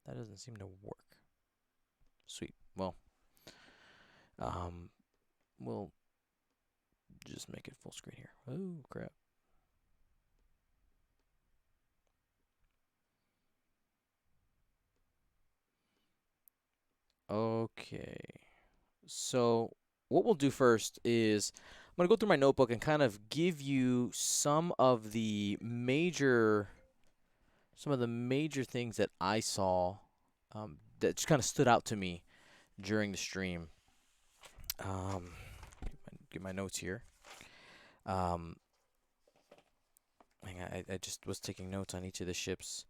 That doesn't seem to work. Sweet. Well, um, we'll just make it full screen here. Oh, crap. Okay. So what we'll do first is I'm going to go through my notebook and kind of give you some of the major things that I saw that just kind of stood out to me during the stream. Um, get my notes here. Um, I just was taking notes on each of the ships.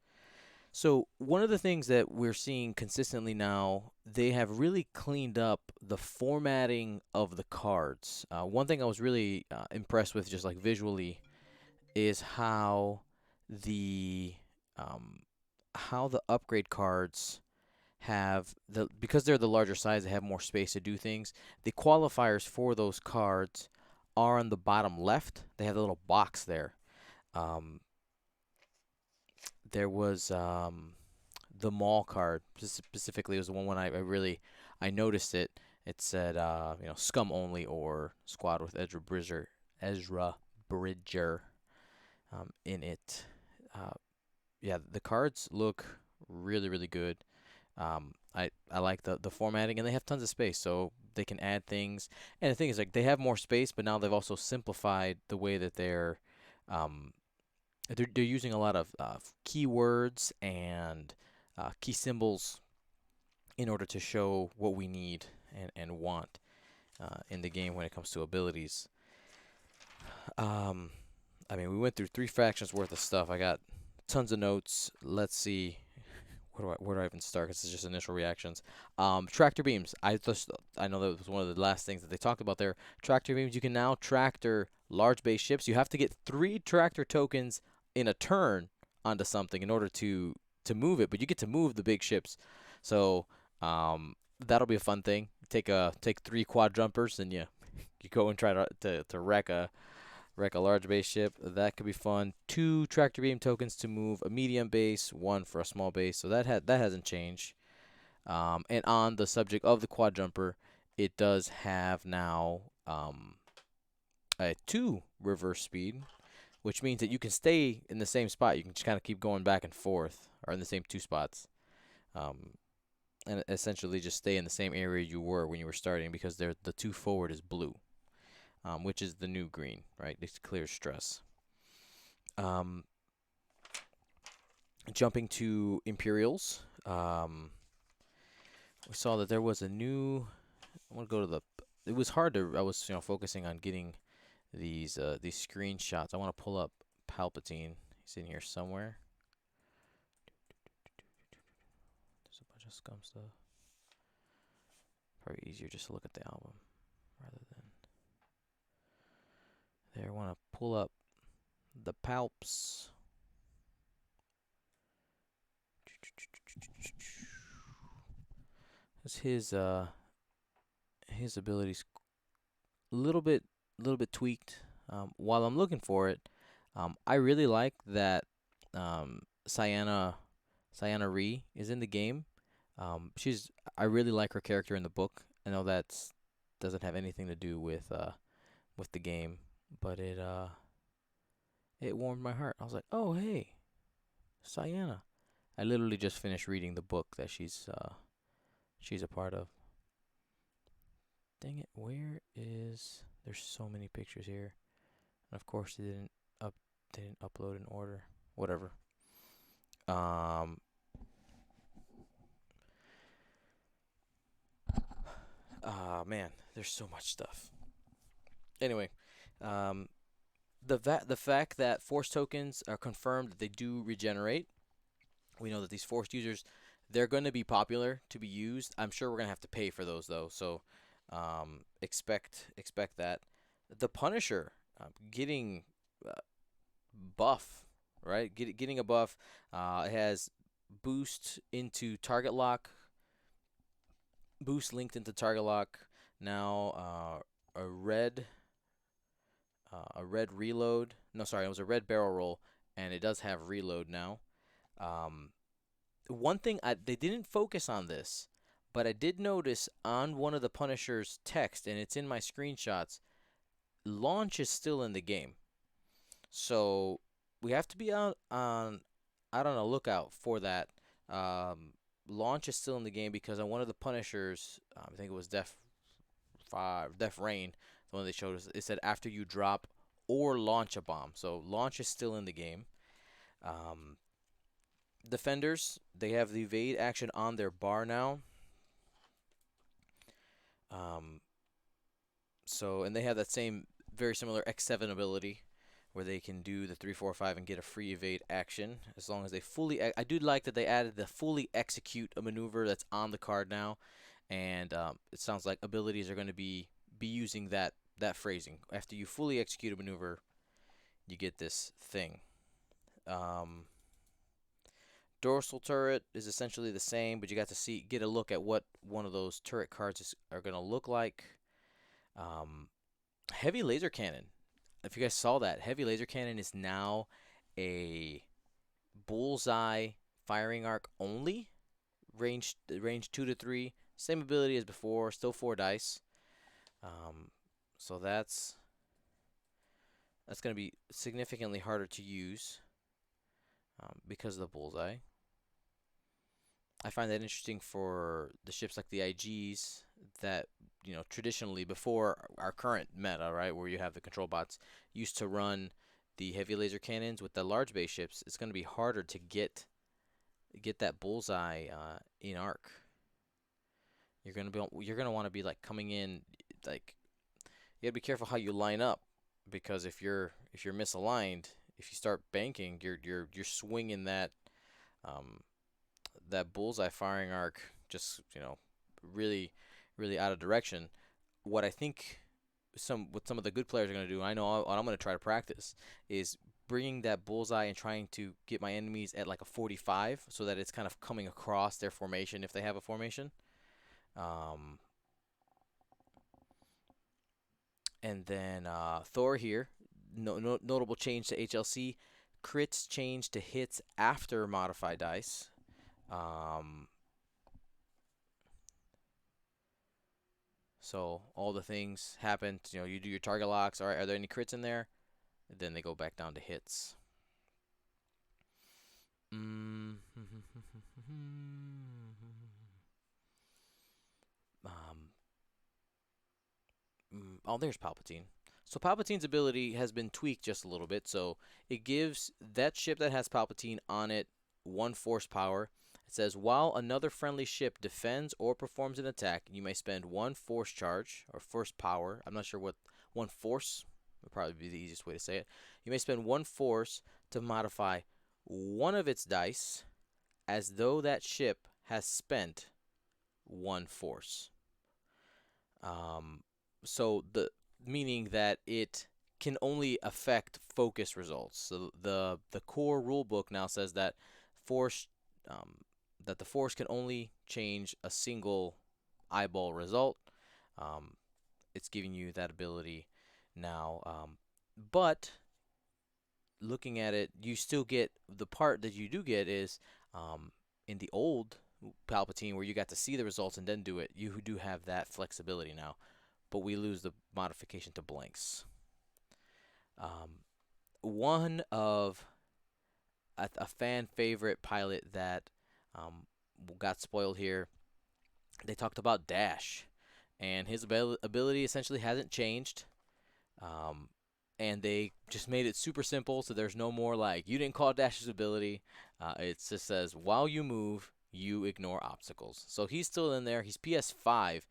So one of the things that we're seeing consistently now, they have really cleaned up the formatting of the cards. One thing I was really impressed with, just like visually, is the um, how the upgrade cards have because they're the larger size, they have more space to do things. The qualifiers for those cards are on the bottom left. They have a little box there. Um, there was the mall card specifically was the one when I really I noticed it. It said scum only or squad with Ezra Bridger in it. Uh, yeah, the cards look really good. I like the formatting, and they have tons of space, so they can add things. And the thing is, like, they have more space, but now they've also simplified the way that um, they're using a lot of keywords and key symbols in order to show what we need and want in the game when it comes to abilities. Um, I mean, we went through three factions worth of stuff. I got tons of notes. Let's see. Where do I even start? 'Cause it's just initial reactions. Tractor beams. I know that was one of the last things that they talked about there. Tractor beams. You can now tractor large base ships. You have to get 3 tractor tokens in a turn onto something in order to move it, but you get to move the big ships. So that'll be a fun thing. Take 3 quad jumpers and you go and try to wreck a large base ship. That could be fun. 2 tractor beam tokens to move a medium base, 1 for a small base. So that hasn't changed. And on the subject of the quad jumper, it does have now a 2 reverse speed, which means that you can stay in the same spot. You can just kind of keep going back and forth, or in the same 2 spots, um, and essentially just stay in the same area you were when you were starting because the 2 forward is blue, which is the new green, right? It clears stress. Um, Jumping to Imperials, we saw that there was a new. I want to go to the. It was hard to. I was focusing on getting these screenshots. I want to pull up Palpatine. He's in here somewhere. There's a bunch of scum stuff. Probably easier just to look at the album rather than there. I want to pull up the Palps. Cause his abilities little bit tweaked. While I'm looking for it, I really like that Cyana Ree is in the game. She's I really like her character in the book. I know that doesn't have anything to do with the game, but it warmed my heart. I was like, oh hey, Cyana. I literally just finished reading the book that she's a part of. Dang it, where is there's so many pictures here. And of course up they didn't upload in order. Whatever. Um man, there's so much stuff. Anyway, um the fact that force tokens are confirmed that they do regenerate. We know that these forced users they're going to be popular to be used. I'm sure we're going to have to pay for those though. So expect that. The Punisher getting uh, buff, right? Getting a buff. It has boost into target lock, boost linked into target lock. Now a red reload. No, sorry, it was a red barrel roll, and it does have reload now. Um, One thing they didn't focus on this, but I did notice on one of the Punisher's text, and it's in my screenshots. Launch is still in the game, so we have to be out on a lookout for that. Um, Launch is still in the game because on one of the Punishers, I think it was Death Rain, the one they showed us, it said after you drop or launch a bomb. So launch is still in the game. Um, Defenders, they have the evade action on their bar now. Um, and they have that same very similar X7 ability where they can do the 3-4-5 and get a free evade action as long as they fully. I do like that they added the fully execute a maneuver that's on the card now, and it sounds like abilities are going to be using that phrasing. After you fully execute a maneuver, you get this thing. Um, Dorsal turret is essentially the same, but you got to get a look at what one of those turret cards are going to look like. Um, Heavy laser cannon. If you guys saw that, heavy laser cannon is now a bullseye firing arc only, range 2 to 3, same ability as before, still 4 dice. Um, so that's going to be significantly harder to use because of the bullseye. I find that interesting for the ships like the IGs that, traditionally before our current meta, right, where you have the control bots, used to run the heavy laser cannons with the large base ships. It's going to be harder to get that bullseye in arc. You're gonna want to be like coming in, like you gotta be careful how you line up because if you're misaligned, if you start banking, you're swinging um, that bullseye firing arc just really really out of direction. What I think some of the good players are going to do, I know what I'm going to try to practice is bringing that bullseye and trying to get my enemies at like a 45 so that it's kind of coming across their formation if they have a formation. Um, and then Thor here, notable change to HLC, crits change to hits after modified dice. Um, So all the things happen. You do your target locks. All right, are there any crits in there? Then they go back down to hits. Mm. um, oh, there's Palpatine. So Palpatine's ability has been tweaked just a little bit. So it gives that ship that has Palpatine on it 1 force power. It says while another friendly ship defends or performs an attack, you may spend 1 force charge or force power. I'm not sure what 1 force would probably be the easiest way to say it. You may spend 1 force to modify one of its dice as though that ship has spent 1 force. Um, so the meaning that it can only affect focus results. So the core rulebook now says that force um, that the force can only change a single eyeball result. Um, it's giving you that ability now, but looking at it, you still get the part that you do get is in the old Palpatine where you got to see the results and then do it. You do have that flexibility now, but we lose the modification to blanks. One of a fan favorite pilot that got spoiled here. They talked about Dash, and his ability essentially hasn't changed. Um, and they just made it super simple, so there's no more like you didn't call Dash's ability. It just says while you move, you ignore obstacles. So he's still in there. He's PS5.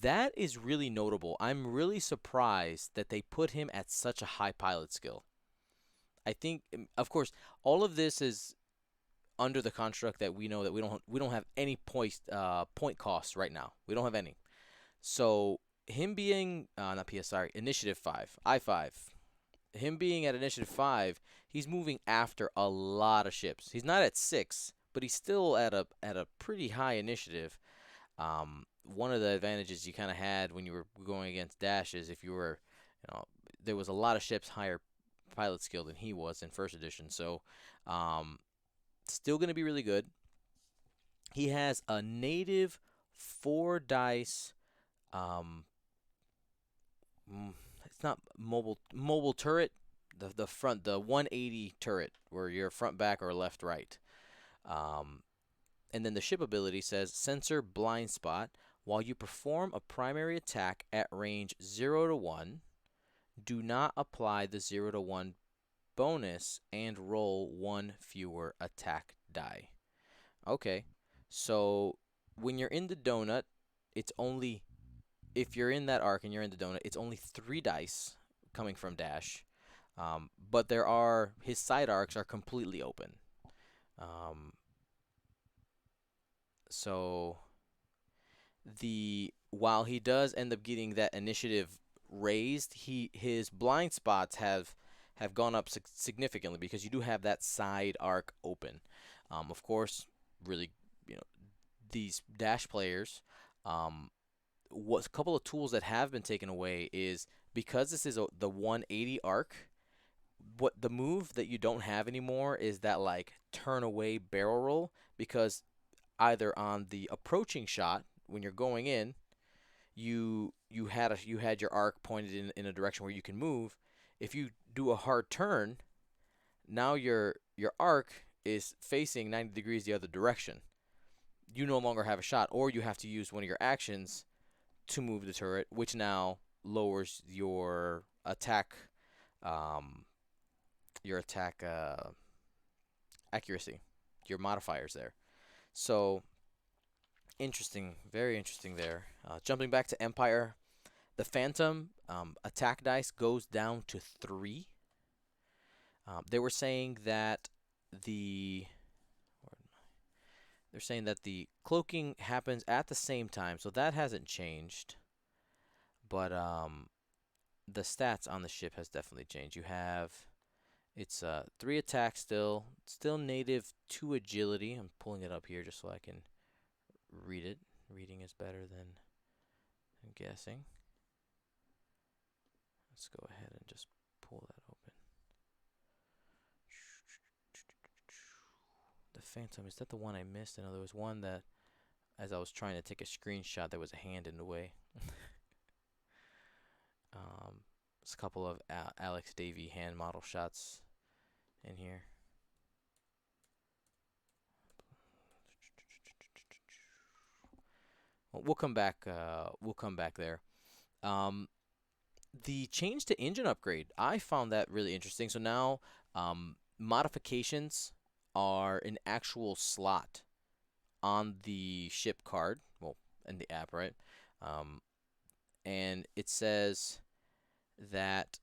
That is really notable. I'm really surprised that they put him at such a high pilot skill. I think, of course, all of this is under the construct that we know that we don't have any point costs right now. We don't have any. So him being not PS sorry Initiative 5 I5, him being at Initiative 5, he's moving after a lot of ships. He's not at 6, but he's still at a pretty high initiative. One of the advantages you kind of had when you were going against Dash is if you were, there was a lot of ships higher pilot skill than he was in first edition. So, still going to be really good. He has a native 4 dice. Um, mm, it's not mobile turret. The front, the 180 turret, where you're front, back, or left, right. Um, and then the ship ability says sensor blind spot. While you perform a primary attack at range 0 to 1, do not apply the 0 to 1 bonus and roll one fewer attack die. Okay, so when you're in the donut, it's only, if you're in that arc and you're in the donut, it's only 3 dice coming from Dash. But there are, his side arcs are completely open. Um, so the while he does end up getting that initiative raised, his blind spots have gone up significantly because you do have that side arc open. Of course, really, you know, these Dash players, um, what a couple of tools that have been taken away is because this is the 180 arc. What the move that you don't have anymore is that like turn away barrel roll, because either on the approaching shot when you're going in, you had your arc pointed in a direction where you can move. If you do a hard turn, now your arc is facing 90 degrees the other direction. You no longer have a shot, or you have to use one of your actions to move the turret, which now lowers um, your attack accuracy, your modifiers there. So interesting, very interesting there. Jumping back to Empire, the Phantom attack dice goes down to 3. They were saying that the they're saying that the cloaking happens at the same time, so that hasn't changed. But the stats on the ship has definitely changed. You have, it's 3 attacks still native 2 agility. I'm pulling it up here just so I can read it. Reading is better than guessing. Let's go ahead and just pull that open. The Phantom, is that the one I missed? I know there was one that, as I was trying to take a screenshot, there was a hand in the way. There's a couple of Alex Davey hand model shots in here. Well, we'll come back. We'll come back there. Um, the change to engine upgrade, I found that really interesting. So now, modifications are an actual slot on the ship card, well, in the app, right? Um, and it says that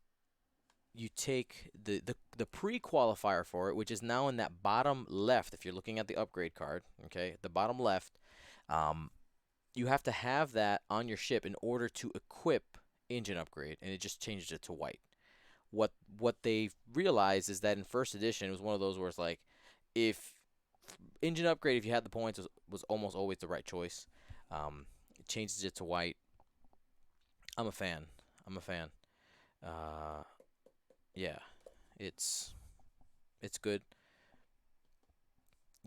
you take the pre-qualifier for it, which is now in that bottom left. If you're looking at the upgrade card, okay, the bottom left, um, you have to have that on your ship in order to equip engine upgrade, and it just changes it to white. What they realized is that in first edition, it was one of those where it's like, if engine upgrade, if you had the points, was almost always the right choice. It changes it to white. I'm a fan. I'm a fan. Uh, yeah, it's it's good.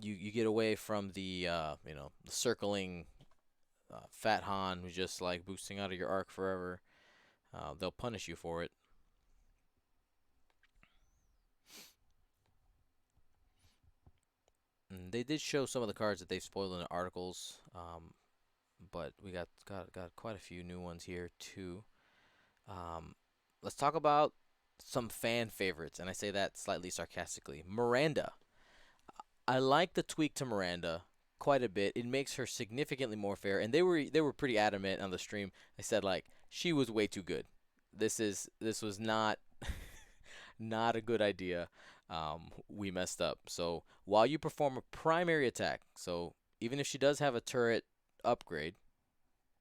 You get away from the the circling Fat Han who's just like boosting out of your arc forever. They'll punish you for it. And they did show some of the cards that they've spoiled in the articles, but we got quite a few new ones here too. Um, let's talk about some fan favorites, and I say that slightly sarcastically. Miranda. I like the tweak to Miranda quite a bit. It makes her significantly more fair, and they were pretty adamant on the stream. They said like she was way too good. This was not not a good idea. We messed up. So while you perform a primary attack, so even if she does have a turret upgrade,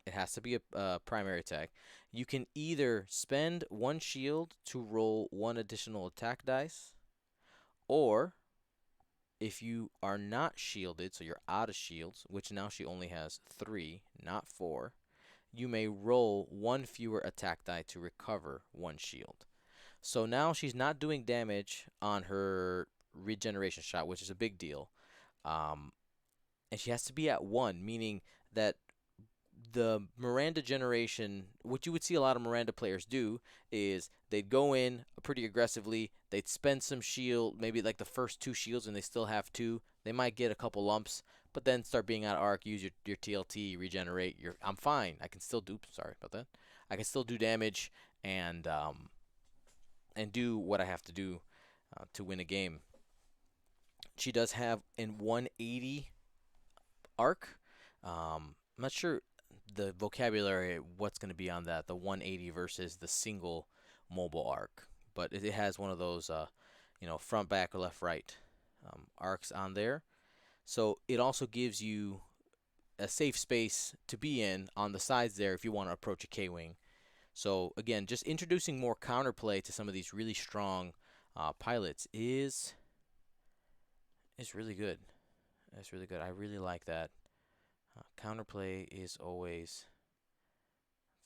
it has to be a primary attack. You can either spend 1 shield to roll 1 additional attack dice, or if you are not shielded, so you're out of shields, which now she only has 3, not 4, you may roll 1 fewer attack die to recover 1 shield. So now she's not doing damage on her regeneration shot, which is a big deal. Um, and she has to be at 1, meaning that the Miranda generation, what you would see a lot of Miranda players do is they'd go in pretty aggressively, they'd spend some shield, maybe like the first 2 shields, and they still have 2. They might get a couple lumps, but then start being out of arc, use your TLT, regenerate. I'm fine. I can still do. Sorry about that. I can still do damage and do what I have to do to win a game. She does have in 180 arc. I'm not sure the vocabulary, what's going to be on that, the 180 versus the single mobile arc. But it has one of those, front, back, or left, right arcs on there. So it also gives you a safe space to be in on the sides there if you want to approach a K-Wing. So again, just introducing more counterplay to some of these really strong pilots is really good. That's really good. I really like that. Counterplay is always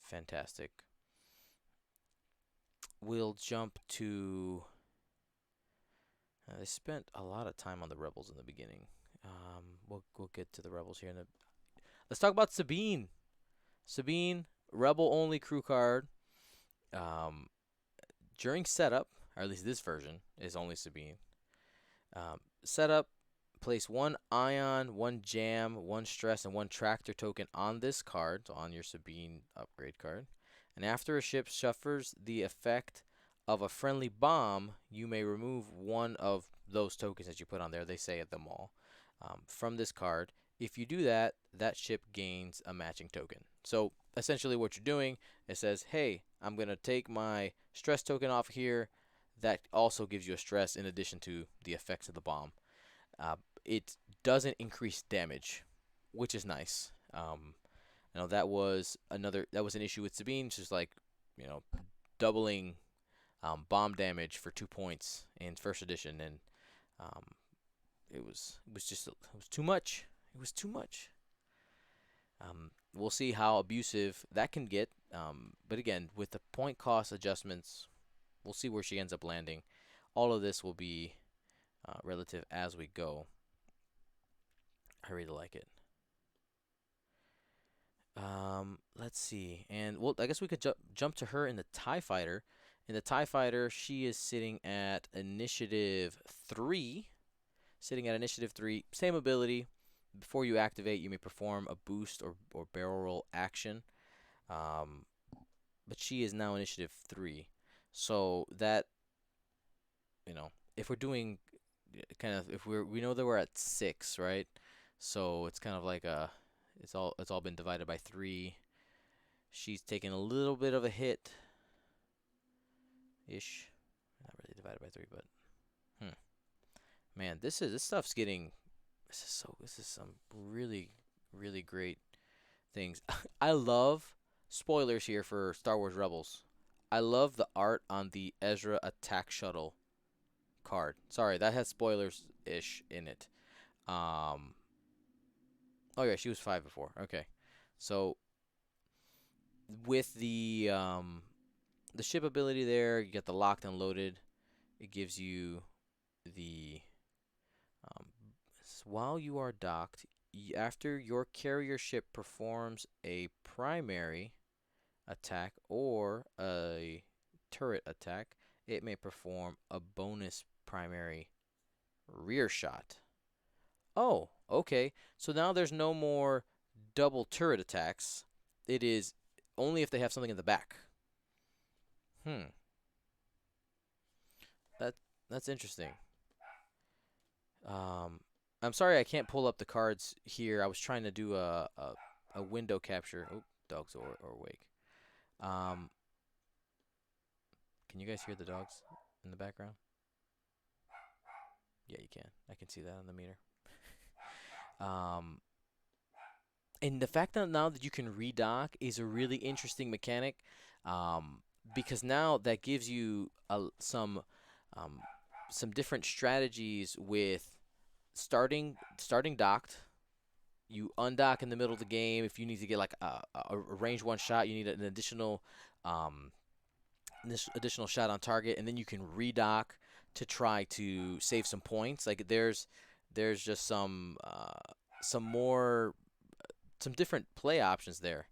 fantastic. We'll jump to. They spent a lot of time on the rebels in the beginning. We'll get to the rebels here. Let's talk about Sabine. Sabine, rebel only crew card. During setup, or at least this version is only Sabine. Setup, place 1 ion, 1 jam, 1 stress, and 1 tractor token on this card, so on your Sabine upgrade card. And after a ship suffers the effect of a friendly bomb, you may remove 1 of those tokens that you put on there. They say at them all from this card. If you do that, that ship gains a matching token. So essentially what you're doing, it says, hey, I'm going to take my stress token off here. That also gives you a stress in addition to the effects of the bomb. It doesn't increase damage, which is nice. That was an issue with Sabine, just like, doubling bomb damage for 2 points in first edition, and it was too much. It was too much. We'll see how abusive that can get. But again, with the point cost adjustments, we'll see where she ends up landing. All of this will be relative as we go. I really like it. Let's see. And I guess we could jump to her in the TIE Fighter. In the TIE Fighter, she is sitting at initiative 3. Same ability. Before you activate, you may perform a boost or barrel roll action. But she is now initiative 3. So that, if we're doing we know that we're at 6, right? So it's kind of like it's all been divided by 3. She's taken a little bit of a hit ish. Not really divided by 3, but man, this stuff's getting this is some really really great things. I love spoilers here for Star Wars Rebels. I love the art on the Ezra attack shuttle card. Sorry, that has spoilers ish in it. Oh yeah, she was 5 before. Okay. So with the ship ability there, you get the locked and loaded. It gives you the while you are docked, after your carrier ship performs a primary attack or a turret attack, it may perform a bonus primary rear shot. Oh, okay. So now there's no more double turret attacks. It is only if they have something in the back. That's interesting. I'm sorry I can't pull up the cards here. I was trying to do a window capture. Oh, dogs are awake. Um, can you guys hear the dogs in the background? Yeah, you can. I can see that on the meter. Um, and the fact that now that you can redock is a really interesting mechanic, because now that gives you some different strategies with starting docked. You undock in the middle of the game if you need to get like a range 1 shot. You need an additional this additional shot on target, and then you can redock to try to save some points. Like there's just some some more some different play options there.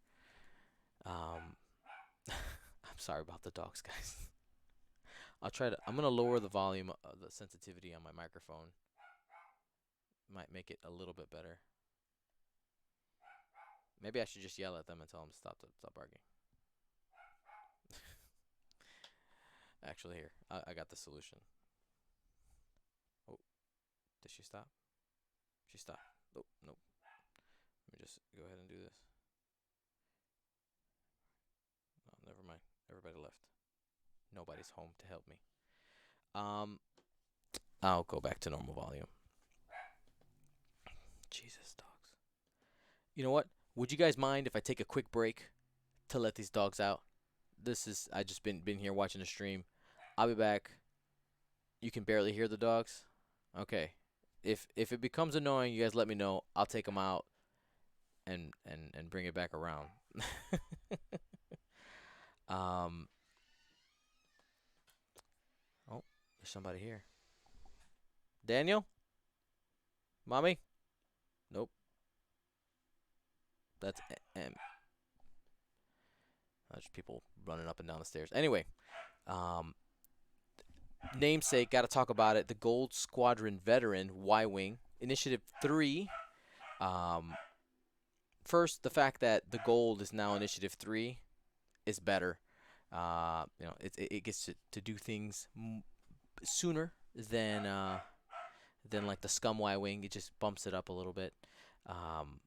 Um, I'm sorry about the dogs, guys. I'm gonna lower the volume, the sensitivity on my microphone. Might make it a little bit better. Maybe I should just yell at them and tell them to stop barking. Actually, here, I got the solution. Oh, did she stop? She stopped. Oh, nope. Let me just go ahead and do this. Oh, never mind. Everybody left. Nobody's home to help me. Um, I'll go back to normal volume. Jesus, dogs. You know what? Would you guys mind if I take a quick break to let these dogs out? I just been here watching the stream. I'll be back. You can barely hear the dogs. Okay. If it becomes annoying, you guys let me know. I'll take them out and bring it back around. um. Oh, there's somebody here. Daniel, mommy. Nope. That's There's people running up and down the stairs. Anyway, um, namesake, got to talk about it. The Gold Squadron veteran, Y-wing, Initiative 3. Um, first, the fact that the gold is now Initiative 3 is better. It gets to do things sooner than like the Scum Y-wing. It just bumps it up a little bit. Um,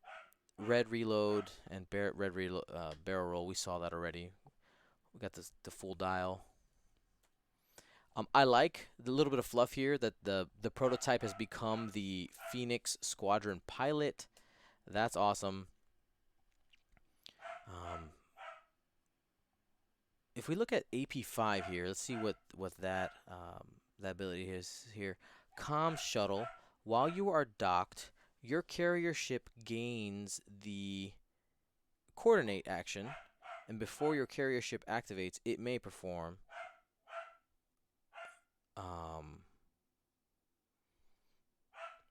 red reload and barrel roll. We saw that already. We got the full dial. I like the little bit of fluff here that the prototype has become the Phoenix Squadron pilot. That's awesome. Um, if we look at AP5 here, let's see what that ability is here. Comm shuttle. While you are docked, your carrier ship gains the coordinate action, and before your carrier ship activates, it may perform. Um,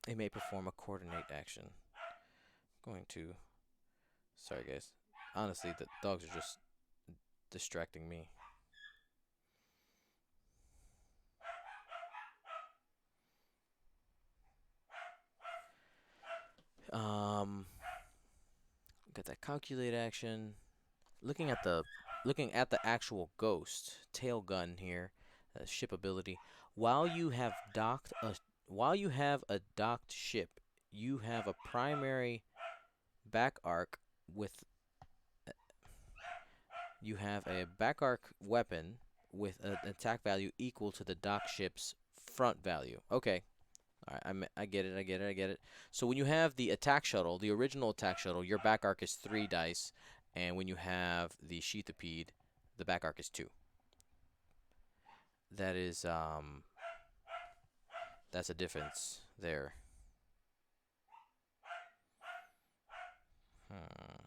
it may perform a coordinate action. Going to. Sorry, guys. Honestly, the dogs are just distracting me. Um, got that calculate action. Looking at the actual ghost tail gun here, ship ability. While you have a docked ship, you have a primary back arc with you have a back arc weapon with an attack value equal to the docked ship's front value. Okay. All right, I get it, I get it, I get it. So when you have the attack shuttle, the original attack shuttle, your back arc is 3 dice, and when you have the Sheathipede, the back arc is 2. That is that's a difference there. Hmm.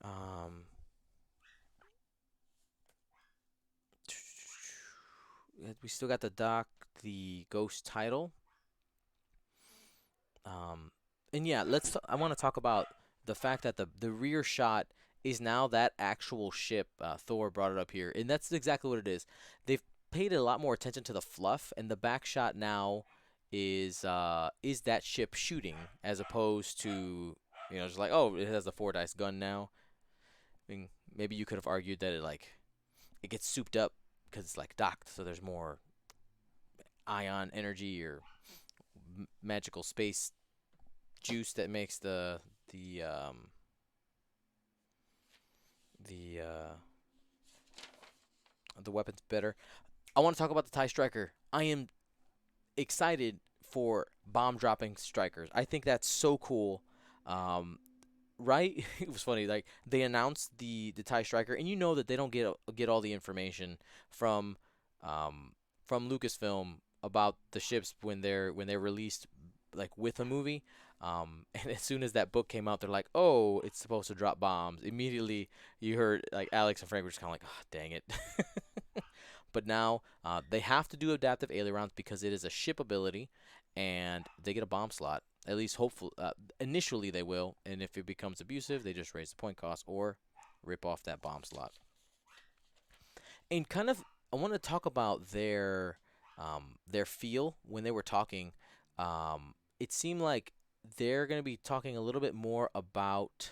Um, we still got the ghost title. Um, and yeah, I want to talk about the fact that the rear shot is now that actual ship. Thor brought it up here, and that's exactly what it is. They've paid a lot more attention to the fluff, and the back shot now is that ship shooting as opposed to just like, oh, it has a 4 dice gun now. I mean, maybe you could have argued that it gets souped up because it's like docked, so there's more ion energy or magical space juice that makes the um the uh the weapons better. I want to talk about the TIE Striker. I am excited for bomb dropping strikers. I think that's so cool. Um, right? It was funny. Like they announced the TIE Striker, and you know that they don't get all the information from um from Lucasfilm about the ships when they're released like with a movie. And as soon as that book came out, they're like, "Oh, it's supposed to drop bombs." Immediately, you heard like Alex and Frank were just kind of like, "Oh, dang it." But now they have to do adaptive ailerons because it is a ship ability, and they get a bomb slot. At least, hopefully, initially they will. And if it becomes abusive, they just raise the point cost or rip off that bomb slot. And kind of, I want to talk about their feel when they were talking. It seemed like they're going to be talking a little bit more about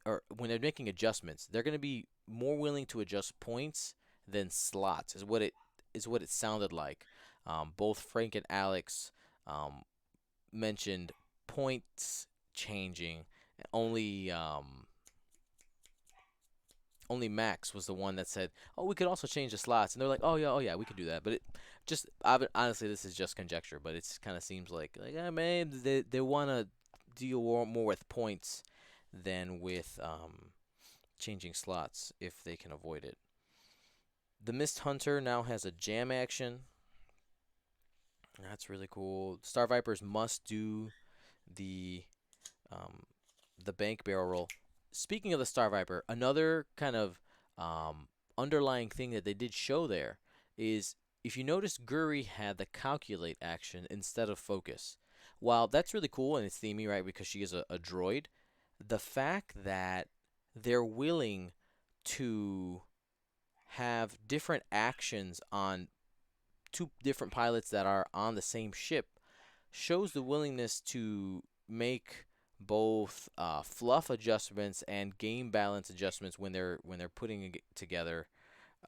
or when they're making adjustments, they're going to be more willing to adjust points than slots, is what it sounded like. Both Frank and Alex um, mentioned points changing. Only only Max was the one that said, "Oh, we could also change the slots," and they're like, oh yeah, we could do that." But it just honestly, this is just conjecture, but it kind of seems like man, they want to deal more with points than with changing slots if they can avoid it. The Mist Hunter now has a jam action. That's really cool. Star Vipers must do the um, the bank barrel roll. Speaking of the Star Viper, another kind of underlying thing that they did show there is if you notice, Guri had the calculate action instead of focus. While that's really cool and it's themey, right, because she is a droid, the fact that they're willing to have different actions on two different pilots that are on the same ship shows the willingness to make both fluff adjustments and game balance adjustments when they're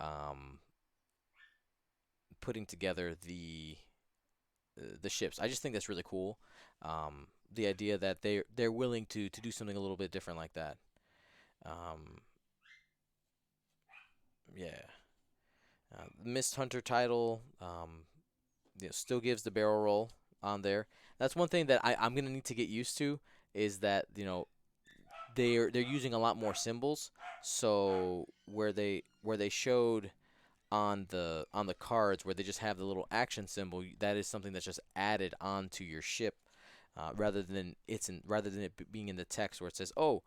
um, putting together the ships. I just think that's really cool. The idea that they're willing to do something a little bit different like that. Um, yeah. Mist Hunter title still gives the barrel roll on there. That's one thing that I'm gonna need to get used to is that they're using a lot more symbols. So where they showed on the cards where they just have the little action symbol, that is something that's just added onto your ship. Rather than it being in the text where it says, "Oh,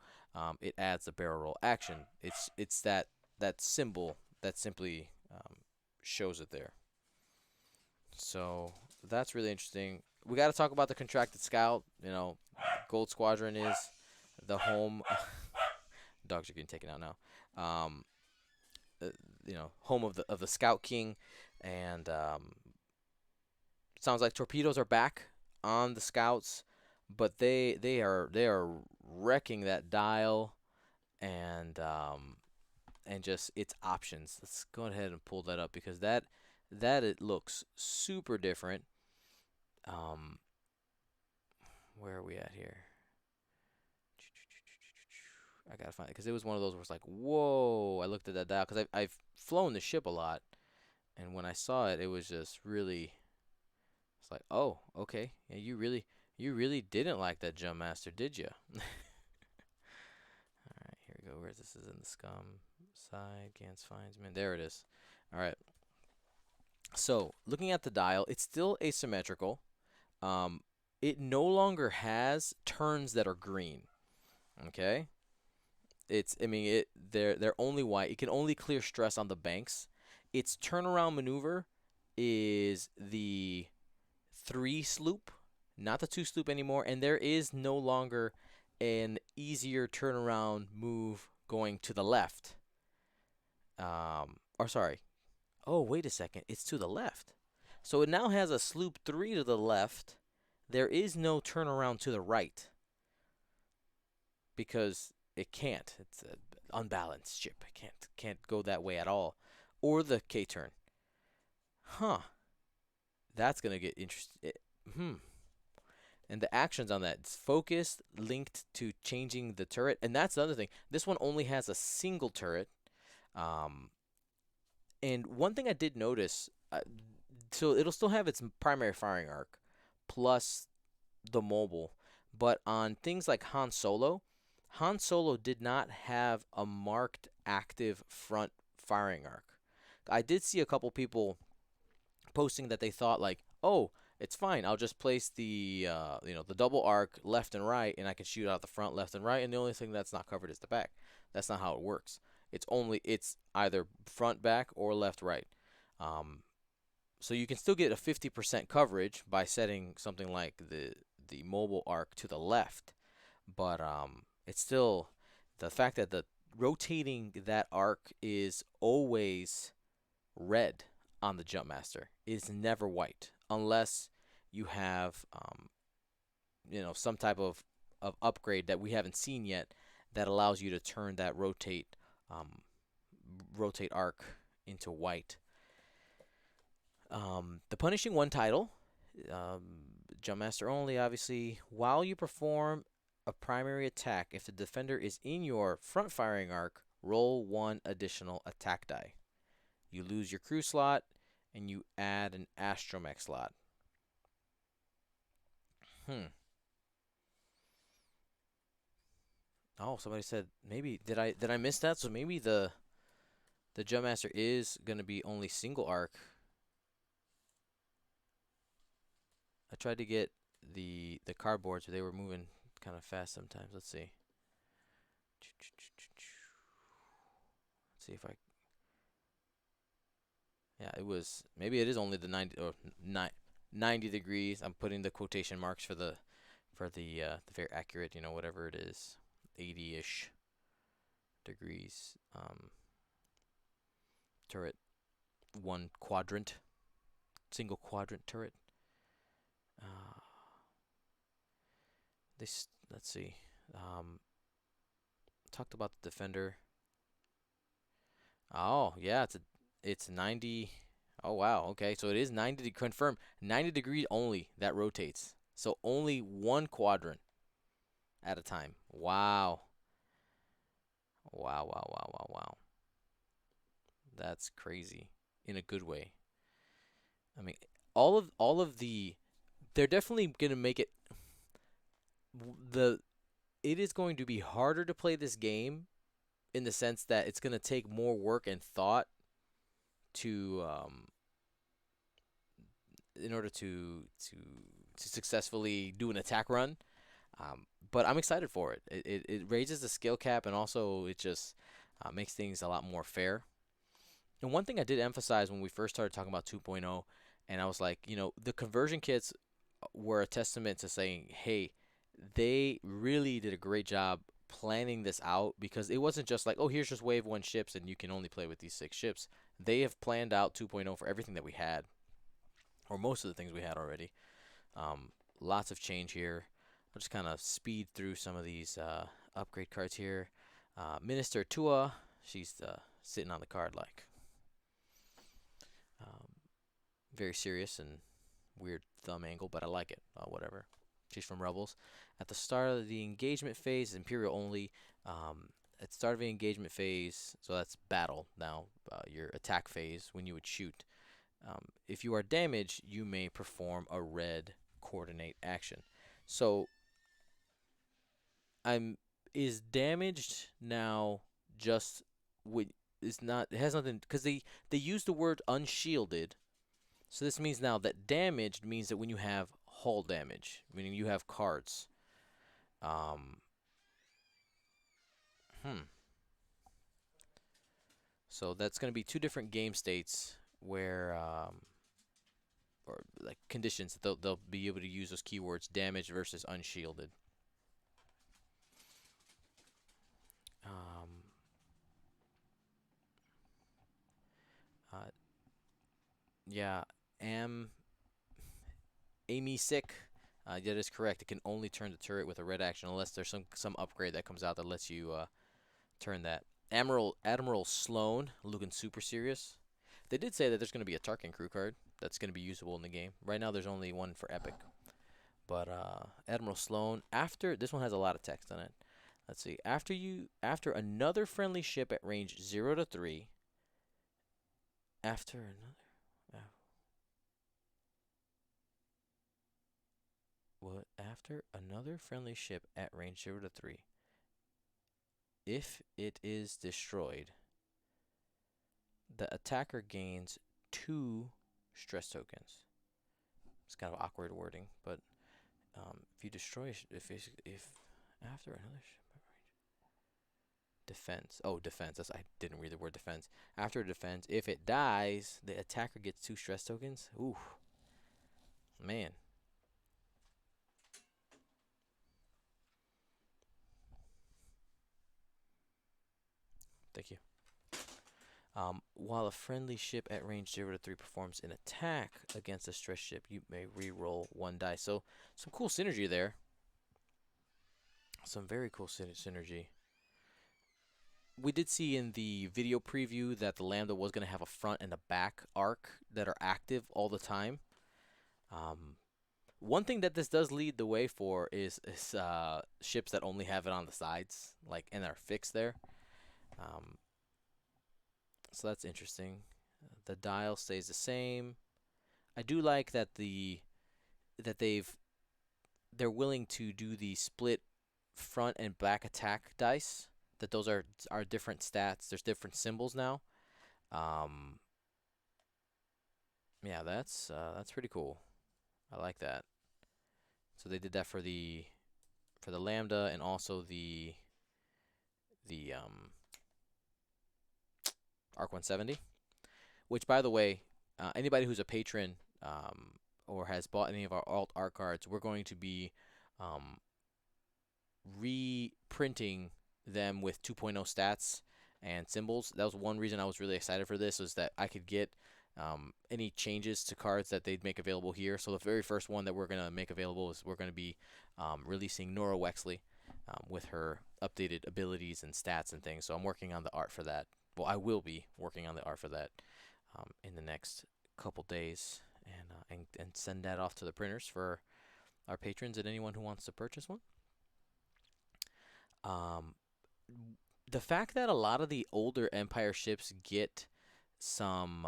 it adds the barrel roll action." It's that symbol that simply shows it there. So that's really interesting. We got to talk about the contracted scout. Gold Squadron is the home. Dogs are getting taken out now. Um, Home of the Scout King, and sounds like torpedoes are back on the scouts, but they are wrecking that dial and just its options. Let's go ahead and pull that up because that it looks super different. Um, where are we at here? I gotta find it because it was one of those where it's like, whoa! I looked at that dial because I've flown the ship a lot, and when I saw it, it was just really. It's like, oh, okay, yeah, you really didn't like that Jump Master, did you? All right, here we go. Where this is in the scum side, Gans finds man. There it is. All right. So looking at the dial, it's still asymmetrical. Um, it no longer has turns that are green. Okay. I mean, they're only white. It can only clear stress on the banks. Its turnaround maneuver is the three sloop, not the two sloop anymore, and there is no longer an easier turnaround move going to the left. Or sorry. Oh, wait a second. It's to the left. So it now has a sloop 3 to the left. There is no turnaround to the right because it can't. It's an unbalanced ship. It can't go that way at all. Or the K turn. Huh. That's gonna get interesting. And the actions on that, it's focused, linked to changing the turret, and that's the other thing. This one only has a single turret. Um, and one thing I did notice, so it'll still have its primary firing arc, plus the mobile, but on things like Han Solo did not have a marked active front firing arc. I did see a couple people posting that they thought like, oh, it's fine. I'll just place the the double arc left and right, and I can shoot out the front, left and right, and the only thing that's not covered is the back. That's not how it works. It's either front, back, or left, right. Um, so you can still get a 50% coverage by setting something like the mobile arc to the left, but it's still the fact that the rotating that arc is always red on the Jumpmaster. It's never white unless you have some type of upgrade that we haven't seen yet that allows you to turn that um, rotate arc into white. The Punishing One title, um, Jumpmaster only, obviously. While you perform a primary attack, if the defender is in your front firing arc, roll one additional attack die. You lose your crew slot, and you add an astromech slot. Hmm. Oh, somebody said maybe did I miss that? So maybe the Jumpmaster is gonna be only single arc. I tried to get the cardboards, but they were moving kind of fast sometimes. Let's see. Let's see if I. Yeah, it was. Maybe it is only the 90 or 90 degrees. I'm putting the quotation marks for the very accurate, whatever it is, 80-ish degrees. Turret, one quadrant, single quadrant turret. Uh, let's see. Um, Talked about the defender. Oh yeah, it's 90. Oh wow, okay, so it is 90 to confirm 90 degrees only that rotates. So only one quadrant at a time. Wow. Wow, wow, wow, wow, wow. That's crazy in a good way. I mean, all of they're definitely going to make it the it is going to be harder to play this game in the sense that it's going to take more work and thought to in order to successfully do an attack run. But I'm excited for it. It raises the skill cap and also it just makes things a lot more fair. And one thing I did emphasize when we first started talking about 2.0, and I was like, the conversion kits were a testament to saying, hey, they really did a great job planning this out because it wasn't just like, oh, here's just wave one ships and you can only play with these six ships. They have planned out 2.0 for everything that we had, or most of the things we had already. Lots of change here. I'll just kind of speed through some of these upgrade cards here. Minister Tua, she's sitting on the card like um, very serious and weird thumb angle, but I like it. Whatever. She's from Rebels. At the start of the engagement phase, Imperial only. At the start of the engagement phase, so that's battle now, your attack phase, when you would shoot. If you are damaged, you may perform a red coordinate action. So I'm is damaged now just with is not it has nothing because they use the word unshielded. So this means now that damaged means that when you have hull damage, meaning you have cards. Um, hmm. So that's going to be two different game states where or like conditions that they'll be able to use those keywords damaged versus unshielded. Um, uh, yeah, am Amy sick. That is correct. It can only turn the turret with a red action unless there's some upgrade that comes out that lets you turn that. Admiral Sloan looking super serious. They did say that there's going to be a Tarkin crew card that's going to be usable in the game. Right now, there's only one for Epic. But Admiral Sloan, after this one has a lot of text on it. Let's see. After another friendly ship at range 0 to 3, after another what? After another friendly ship at range 0 to 3, if it is destroyed, the attacker gains 2 stress tokens. It's kind of awkward wording, but if you destroy, if after another ship defense. Oh, defense. That's I didn't read the word defense. After defense, if it dies, the attacker gets 2 stress tokens. Ooh, man. Thank you. While a friendly ship at range 0 to 3 performs an attack against a stress ship, you may re-roll 1 die. So some cool synergy there. Some very cool synergy. We did see in the video preview that the Lambda was going to have a front and a back arc that are active all the time. One thing that this does lead the way for is ships that only have it on the sides, like, and are fixed there. Um, so that's interesting. The dial stays the same. I do like that they're willing to do the split front and back attack dice. That those are different stats. There's different symbols now. Um, yeah, that's pretty cool. I like that. So they did that for the Lambda and also the Arc 170. Which, by the way, anybody who's a patron or has bought any of our alt art cards, we're going to be um, reprinting them with 2.0 stats and symbols. That was one reason I was really excited for this, was that I could get any changes to cards that they'd make available here. So the very first one that we're going to make available is we're going to be releasing Nora Wexley with her updated abilities and stats and things. So I'm working on the art for that. Well, I will be working on the art for that in the next couple days, and send that off to the printers for our patrons and anyone who wants to purchase one. Um, the fact that a lot of the older Empire ships get some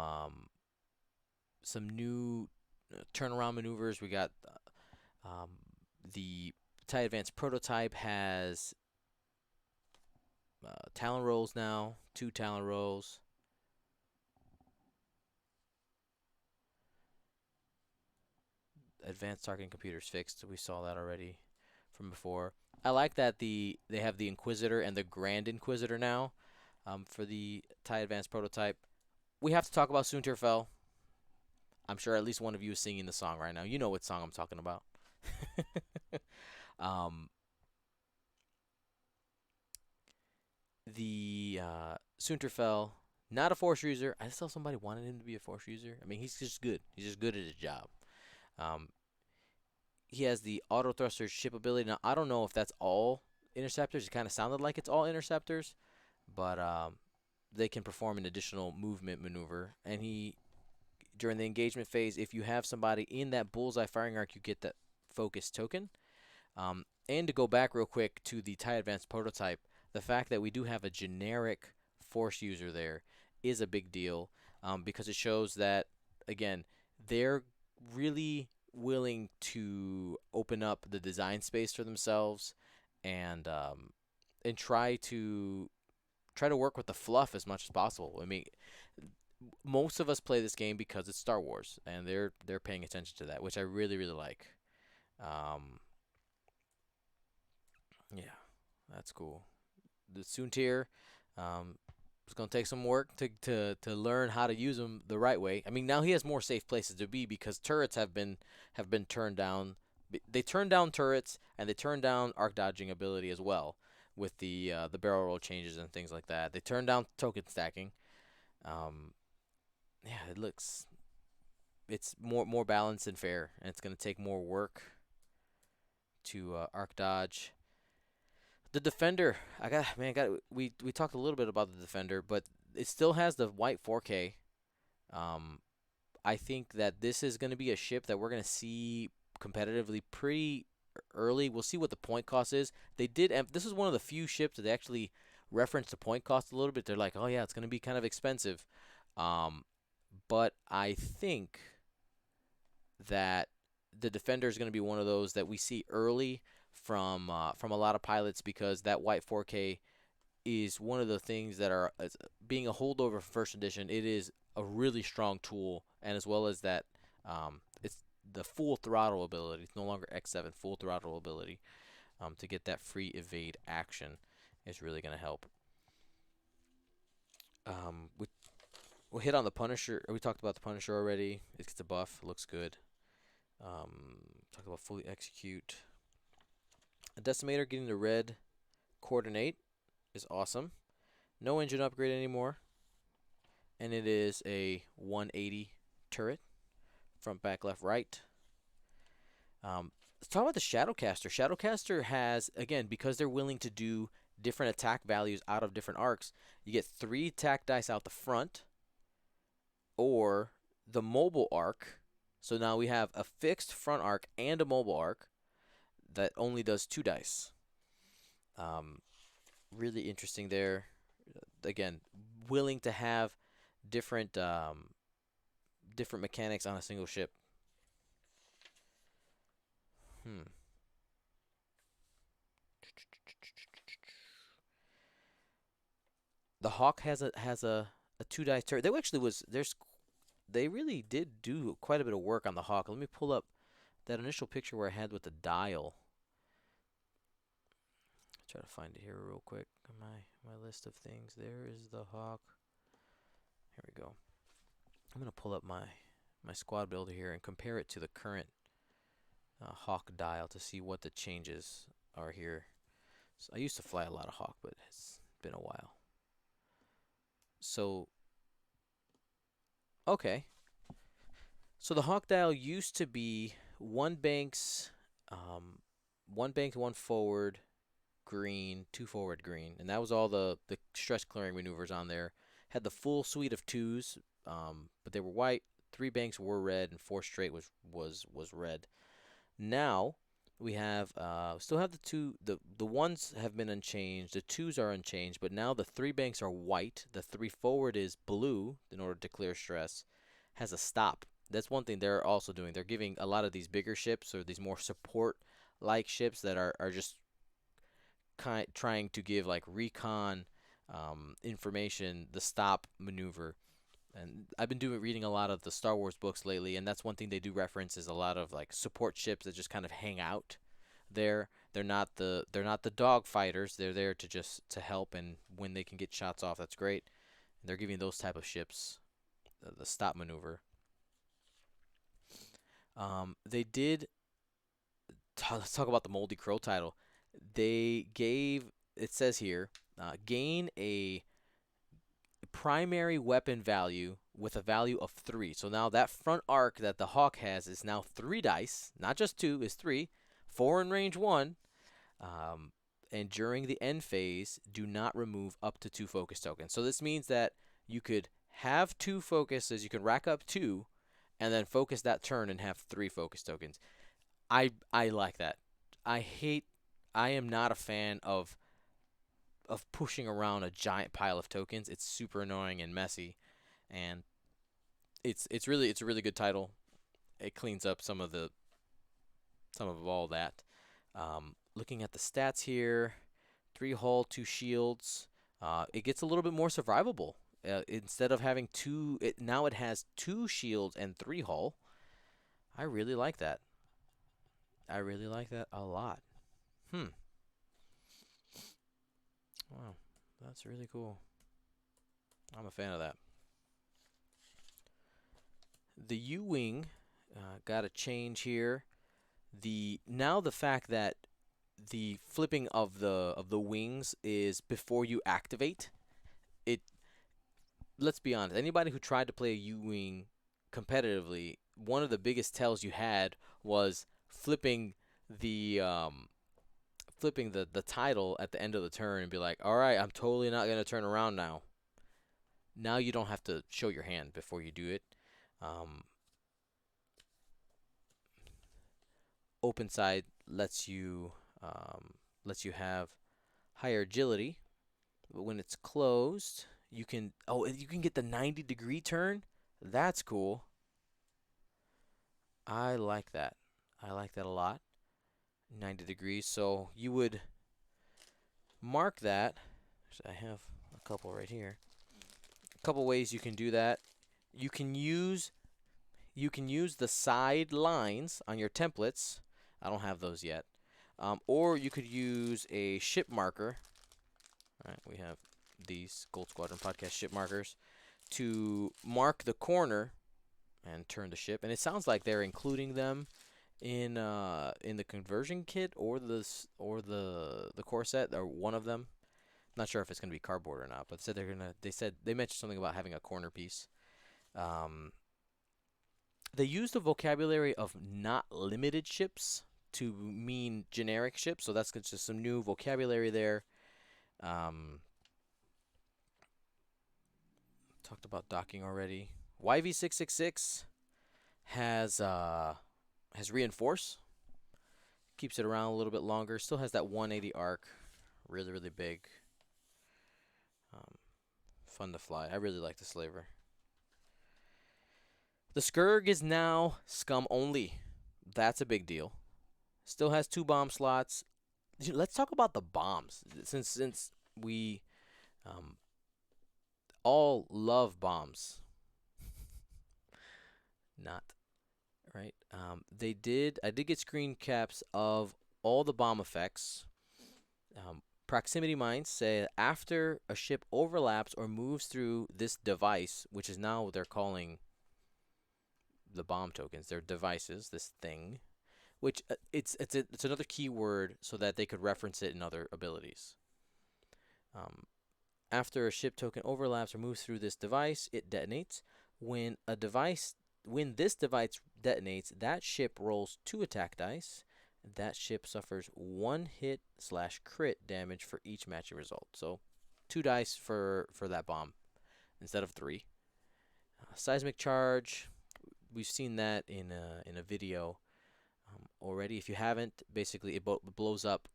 new turnaround maneuvers. We got um, the TIE Advanced prototype has Talon rolls now, 2 Talon rolls. Advanced targeting computers fixed. We saw that already from before. I like that they have the Inquisitor and the Grand Inquisitor now for the TIE Advanced prototype. We have to talk about Soontir Fel. I'm sure at least one of you is singing the song right now. You know what song I'm talking about. um, the Soontir Fel, not a Force user. I saw somebody wanted him to be a Force user. I mean, he's just good. He's just good at his job. Um, he has the auto thruster ship ability. Now, I don't know if that's all interceptors. It kind of sounded like it's all interceptors, but they can perform an additional movement maneuver. And during the engagement phase, if you have somebody in that bullseye firing arc, you get that focus token. And to go back real quick to the TIE Advanced prototype, the fact that we do have a generic Force user there is a big deal, because it shows that, again, they're really willing to open up the design space for themselves and try to work with the fluff as much as possible. I mean, most of us play this game because it's Star Wars, and they're paying attention to that, which I really really like. Um, yeah, that's cool. The Soontir, it's gonna take some work to learn how to use him the right way. I mean, now he has more safe places to be because turrets have been turned down. They turned down turrets and they turned down arc dodging ability as well with the barrel roll changes and things like that. They turned down token stacking. Um, yeah, it's more balanced and fair, and it's gonna take more work to arc dodge. The Defender, we talked a little bit about the Defender, but it still has the white 4K. Um, I think that this is going to be a ship that we're going to see competitively pretty early. We'll see what the point cost is. This is one of the few ships that they actually reference the point cost a little bit. They're like, oh yeah, it's going to be kind of expensive. Um, but I think that the Defender is going to be one of those that we see early from a lot of pilots, because that white 4K is one of the things that are being a holdover from first edition. It is a really strong tool, and as well as that, it's the full throttle ability. It's no longer X7 full throttle ability. To get that free evade action is really going to help. We hit on the Punisher. We talked about the Punisher already. It gets a buff. Looks good. Talk about fully execute. A Decimator getting the red coordinate is awesome. No engine upgrade anymore. And it is a 180 turret. Front, back, left, right. Let's talk about the Shadowcaster. Shadowcaster has, again, because they're willing to do different attack values out of different arcs, you get 3 attack dice out the front or the mobile arc. So now we have a fixed front arc and a mobile arc that only does 2 dice. Really interesting there. Again, willing to have different different mechanics on a single ship. The Hawk has a 2 dice turret. They really did do quite a bit of work on the Hawk. Let me pull up that initial picture where I had with the dial. Try to find it here real quick. My list of things. There is the Hawk. Here we go. I'm gonna pull up my squad builder here and compare it to the current Hawk dial to see what the changes are here. So I used to fly a lot of Hawk, but it's been a while. So, okay. So the Hawk dial used to be 1 banks, 1 forward, green, 2 forward, green, and that was all the stress clearing maneuvers on there. Had the full suite of 2s, but they were white. 3 banks were red, and 4 straight was red. Now we have still have the 1s have been unchanged, the 2s are unchanged, but now the 3 banks are white. The 3 forward is blue in order to clear stress. Has a stop. That's one thing they're also doing. They're giving a lot of these bigger ships or these more support-like ships that are just trying to give like recon information the stop maneuver. And I've been reading a lot of the Star Wars books lately, and that's one thing they do reference is a lot of like support ships that just kind of hang out there. They're not the dog fighters. They're there to help, and when they can get shots off, that's great. They're giving those type of ships the stop maneuver. They did. Let's talk about the Moldy Crow title. They gave, it says here, gain a primary weapon value with a value of 3. So now that front arc that the Hawk has is now 3 dice, not just 2, is 3. 4 in range 1. And during the end phase, do not remove up to 2 focus tokens. So this means that you could have 2 focuses, you can rack up 2, and then focus that turn and have 3 focus tokens. I like that. I am not a fan of pushing around a giant pile of tokens. It's super annoying and messy, and it's a really good title. It cleans up some of all that. Looking at the stats here, 3 hull, 2 shields. It gets a little bit more survivable. Instead of having 2, now it has 2 shields and 3 hull. I really like that. I really like that a lot. Wow, that's really cool. I'm a fan of that. The U-wing got a change here. Now the fact that the flipping of the wings is before you activate it. Let's be honest. Anybody who tried to play a U-wing competitively, one of the biggest tells you had was flipping the title at the end of the turn and be like, all right, I'm totally not going to turn around now. Now you don't have to show your hand before you do it. Open side lets you have higher agility, but when it's closed, you can get the 90-degree turn. That's cool. I like that. I like that a lot. 90 degrees. So you would mark that. Actually, I have a couple right here. A couple ways you can do that. You can use you can use the side lines on your templates. I don't have those yet. Or you could use a ship marker. All right, we have these Gold Squadron podcast ship markers to mark the corner and turn the ship. And it sounds like they're including them in the conversion kit or the core set, or one of them. Not sure if it's gonna be cardboard or not, but said they're gonna. They mentioned something about having a corner piece. Um, they use the vocabulary of not limited ships to mean generic ships, so that's just some new vocabulary there. Um, Talked about docking already. YV666 has reinforce, keeps it around a little bit longer. Still has that 180 arc, really really big. Um, Fun to fly. I really like the Slaver. The Skurg is now scum only. That's a big deal. Still has 2 bomb slots. Let's talk about the bombs, since we um, all love bombs. Not right. I did get screen caps of all the bomb effects. Proximity mines say after a ship overlaps or moves through this device, which is now what they're calling the bomb tokens. They're devices. This thing, which it's another keyword so that they could reference it in other abilities. Um, After a ship token overlaps or moves through this device, it detonates. When this device detonates, that ship rolls 2 attack dice. That ship suffers 1 hit/crit damage for each matching result. So 2 dice for that bomb instead of 3. Seismic charge. We've seen that in a video already. If you haven't, basically it blows up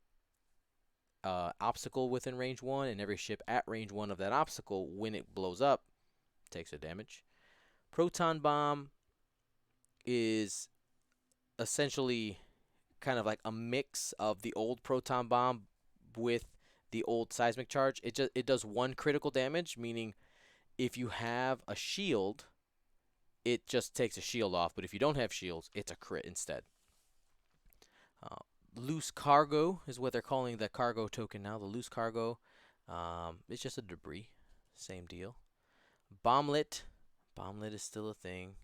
obstacle within range 1, and every ship at range 1 of that obstacle, when it blows up, takes a damage. Proton bomb is essentially kind of like a mix of the old proton bomb with the old seismic charge. It does 1 critical damage, meaning if you have a shield, it just takes a shield off, but if you don't have shields, it's a crit instead. Loose cargo is what they're calling the cargo token now. The loose cargo, it's just a debris, same deal. Bomblet is still a thing.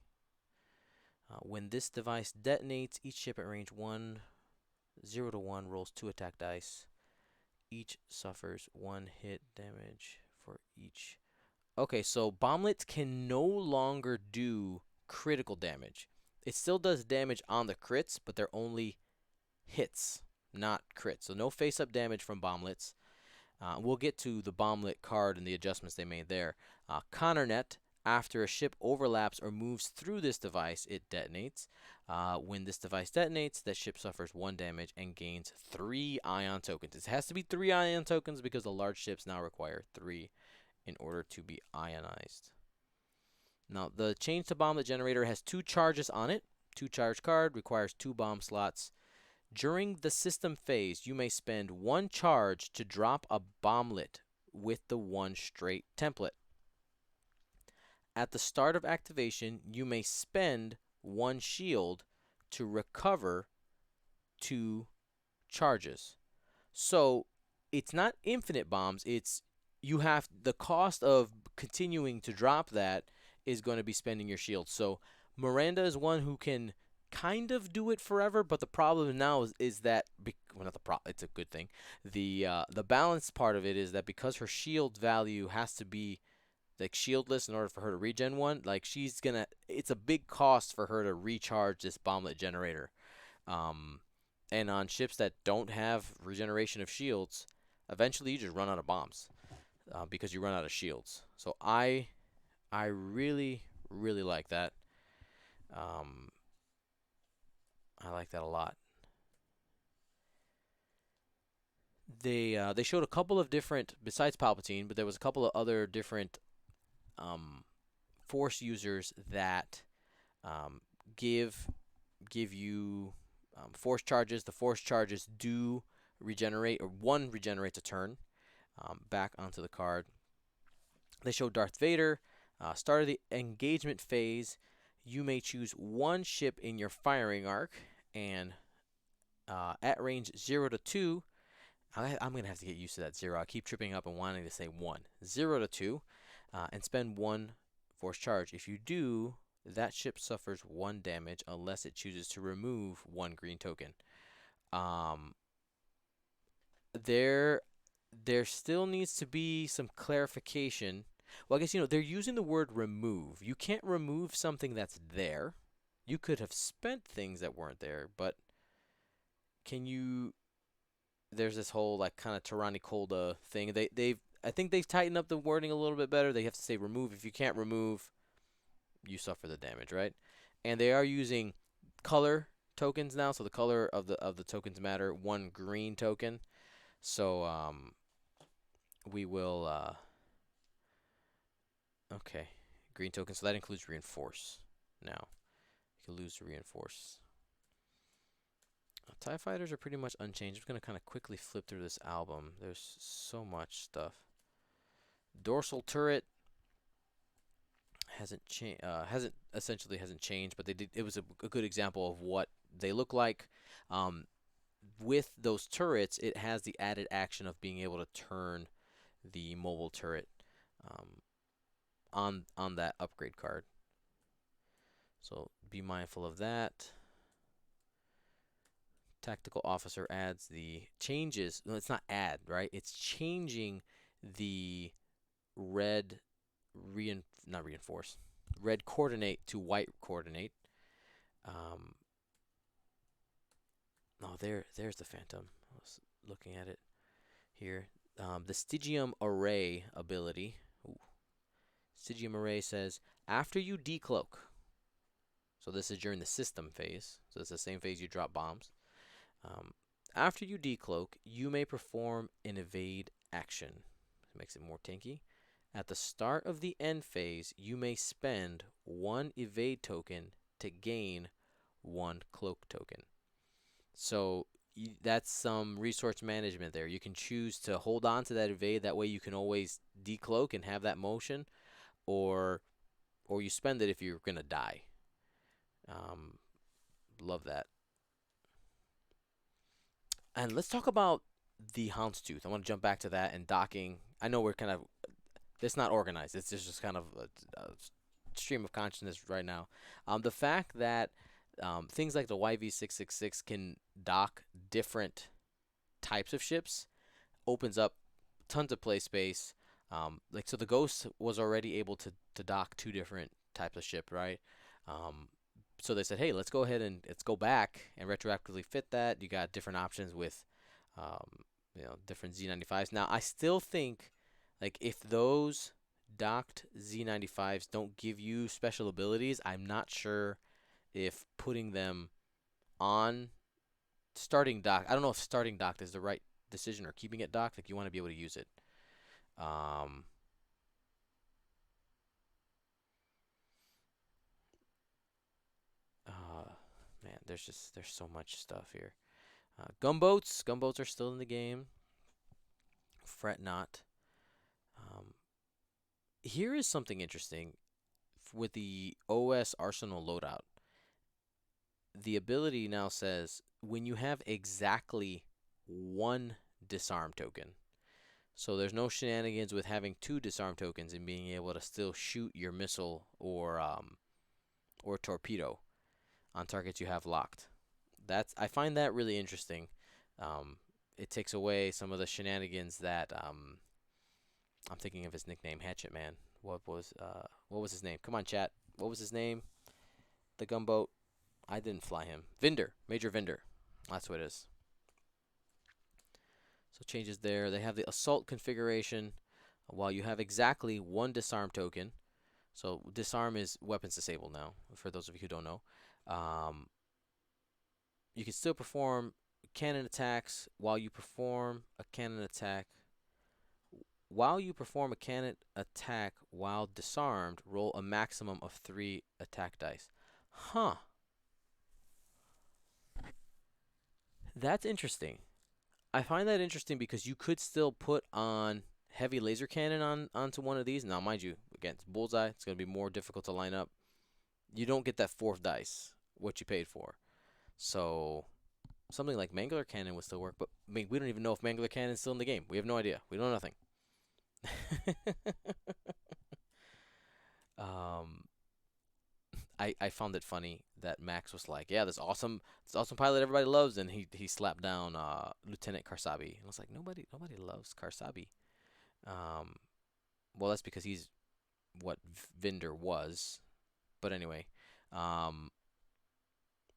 When this device detonates, each ship at range 1, 0 to 1 rolls 2 attack dice. Each suffers 1 hit damage for each. Okay, so bomblets can no longer do critical damage. It still does damage on the crits, but they're only hits, not crits. So no face-up damage from bomblets. We'll get to the bomblet card and the adjustments they made there. Connernet. After a ship overlaps or moves through this device, it detonates. When this device detonates, that ship suffers 1 damage and gains 3 ion tokens. It has to be 3 ion tokens because the large ships now require 3 in order to be ionized. Now, the change to bomblet generator has 2 charges on it. 2 charge card requires 2 bomb slots. During the system phase, you may spend 1 charge to drop a bomblet with the 1 straight template. At the start of activation, you may spend 1 shield to recover 2 charges. So it's not infinite bombs. It's the cost of continuing to drop that is going to be spending your shield. So Miranda is one who can kind of do it forever, but the problem now is that not the problem. It's a good thing. The balance part of it is that because her shield value has to be like shieldless in order for her to regen 1, like it's a big cost for her to recharge this bomblet generator. And on ships that don't have regeneration of shields, eventually you just run out of bombs because you run out of shields. So I really really like that. I like that a lot. They showed a couple of different, besides Palpatine, but there was a couple of other different Force users that give you Force charges. The Force charges do regenerate, or 1 regenerates a turn back onto the card. They showed Darth Vader. Start of the engagement phase, you may choose one ship in your firing arc, and at range 0 to 2, I'm going to have to get used to that 0. I keep tripping up and wanting to say 1. 0 to 2, and spend 1 force charge. If you do, that ship suffers 1 damage unless it chooses to remove 1 green token. Um, there, there still needs to be some clarification. Well, I guess, they're using the word remove. You can't remove something that's there. You could have spent things that weren't there, but can you? There's this whole like kind of Tyrannicolda thing. I think they've tightened up the wording a little bit better. They have to say remove. If you can't remove, you suffer the damage, right? And they are using color tokens now, so the color of the tokens matter. 1 green token. So we will okay, green token. So that includes reinforce. Now you can lose reinforce. TIE fighters are pretty much unchanged. I'm just gonna kind of quickly flip through this album. There's so much stuff. Dorsal turret hasn't changed. Hasn't changed, but they did. It was a good example of what they look like. With those turrets, it has the added action of being able to turn the mobile turret on that upgrade card. So be mindful of that. Tactical officer adds the changes. No, it's not add, right? It's changing the red not reinforce, red coordinate to white coordinate. Oh, there's the Phantom. I was looking at it here. The Stygium Array ability. Ooh. Stygium Array says, after you decloak, so this is during the system phase, so it's the same phase you drop bombs. After you decloak, you may perform an evade action. It makes it more tanky. At the start of the end phase, you may spend 1 evade token to gain 1 cloak token. So that's some resource management there. You can choose to hold on to that evade. That way you can always decloak and have that motion, or you spend it if you're gonna die. Love that. And let's talk about the Houndstooth. I want to jump back to that and docking. I know we're kind of, it's not organized. It's just kind of a stream of consciousness right now. The fact that things like the YV666 can dock different types of ships opens up tons of play space. So the Ghost was already able to dock 2 different types of ship, right? So they said, hey, let's go ahead and let's go back and retroactively fit that. You got different options with, different Z95s. Now, I still think, like, if those docked Z95s don't give you special abilities, I'm not sure if putting them on starting dock. I don't know if starting docked is the right decision or keeping it docked. Like, you want to be able to use it. Man, there's so much stuff here. Gunboats are still in the game. Fret not. Here is something interesting with the OS Arsenal loadout. The ability now says when you have exactly 1 disarm token. So there's no shenanigans with having 2 disarm tokens and being able to still shoot your missile or torpedo on targets you have locked. I find that really interesting. It takes away some of the shenanigans that I'm thinking of his nickname, Hatchet Man. What was his name? Come on, chat. What was his name? The gunboat. I didn't fly him. Vinder, Major Vinder. That's what it is. So changes there. They have the assault configuration. While you have exactly 1 disarm token. So disarm is weapons disabled now, for those of you who don't know. You can still perform cannon attacks while you perform a cannon attack. While you perform a cannon attack while disarmed, roll a maximum of 3 attack dice. Huh. That's interesting. I find that interesting because you could still put on heavy laser cannon onto one of these. Now, mind you, again, it's bullseye. It's going to be more difficult to line up. You don't get that fourth dice, what you paid for. So something like Mangler Cannon would still work, but I mean, we don't even know if Mangler Cannon is still in the game. We have no idea. We know nothing. um, I found it funny that Max was like, "Yeah, this awesome pilot everybody loves," and he slapped down Lieutenant Karsabi. And I was like, nobody loves Karsabi. Um, well, that's because he's what Vinder was. But anyway, um,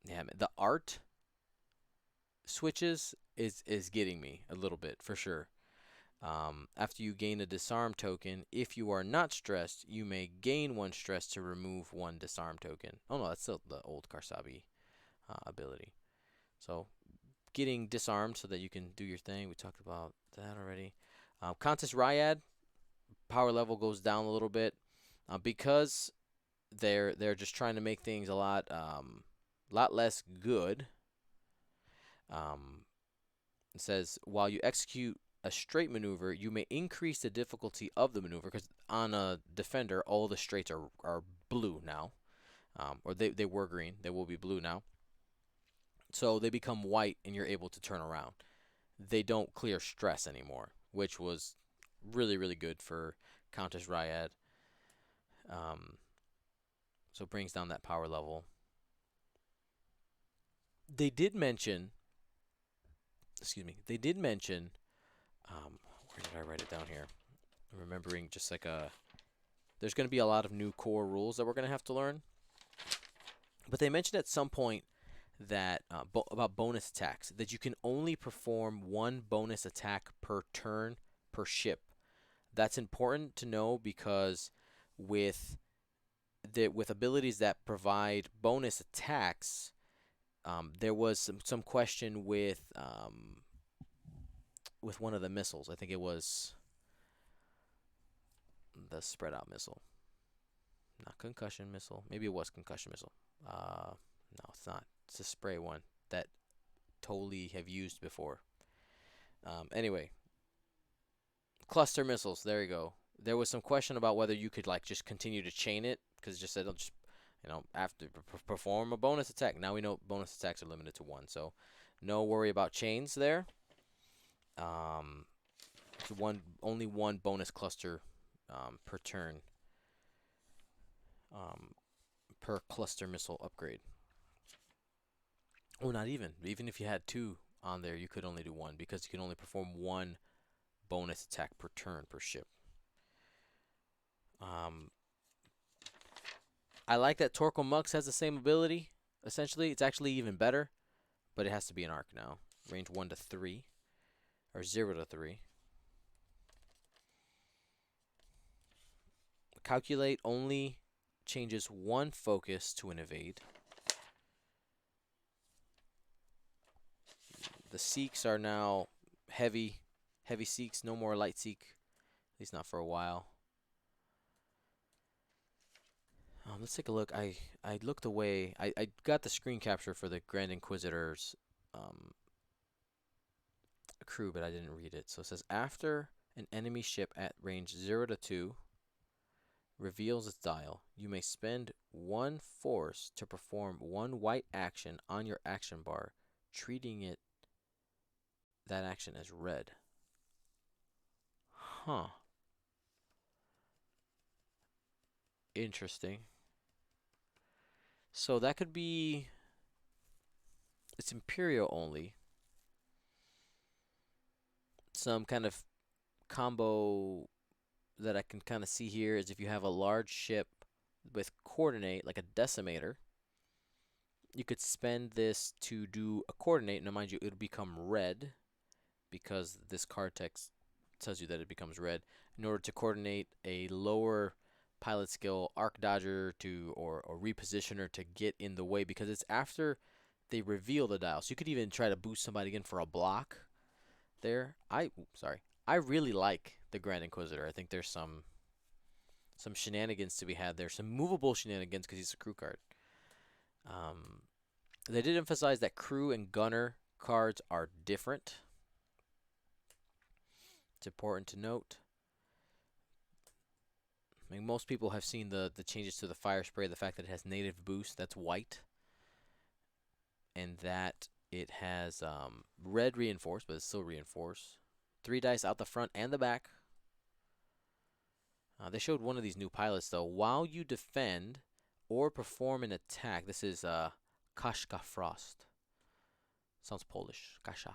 yeah, the art switches is getting me a little bit for sure. After you gain a disarm token, if you are not stressed, you may gain one stress to remove one disarm token. Oh no, that's still the old Karsabi ability. So getting disarmed so that you can do your thing. We talked about that already. Contis Ryad power level goes down a little bit because they're just trying to make things a lot less good. Um, it says while you execute a straight maneuver, you may increase the difficulty of the maneuver because on a defender, all the straights are blue now, or they were green. They will be blue now. So they become white, and you're able to turn around. They don't clear stress anymore, which was really good for Countess Ryad. Um, so it brings down that power level. They did mention, excuse me, they did mention, where did I write it down here? I'm remembering just like there's going to be a lot of new core rules that we're going to have to learn. But they mentioned at some point that about bonus attacks, that you can only perform one bonus attack per turn per ship. That's important to know because with with abilities that provide bonus attacks, there was some question with one of the missiles. I think it was the spread out missile, not concussion missile. Maybe it was concussion missile. No, it's not. It's a spray one that totally have used before. Anyway, cluster missiles. There you go. There was some question about whether you could like just continue to chain it because it just said just after perform a bonus attack. Now we know bonus attacks are limited to one, so no worry about chains there. It's only one bonus cluster per turn per cluster missile upgrade. Oh, not even. Even if you had two on there, you could only do one because you can only perform one bonus attack per turn per ship. I like that Torko Mux has the same ability. Essentially, it's actually even better, but it has to be an arc now. Range 1 to 3, or 0 to 3. Calculate only changes one focus to an evade. The Seeks are now heavy Seeks, no more light Seek, at least not for a while. Let's take a look. I looked away. I got the screen capture for the Grand Inquisitor's crew, but I didn't read it. So it says after an enemy ship at range 0 to 2 reveals its dial, you may spend one force to perform one white action on your action bar, treating that action as red. Huh. Interesting. So that could be it's Imperial only. Some kind of combo that I can kind of see here is if you have a large ship with coordinate, like a decimator, you could spend this to do a coordinate. Now, mind you, it'll become red because this card text tells you that it becomes red in order to coordinate a lower pilot skill arc dodger or repositioner to get in the way because it's after they reveal the dial. So you could even try to boost somebody in for a block there. I really like the Grand Inquisitor. I think there's some shenanigans to be had there, some movable shenanigans because he's a crew card. They did emphasize that crew and gunner cards are different. It's important to note. I mean, most people have seen the changes to the fire spray, the fact that it has native boost, that's white, and that it has red reinforced, but it's still reinforced. 3 dice out the front and the back. They showed one of these new pilots though. While you defend or perform an attack, this is Kashka Frost. Sounds Polish. Kasha.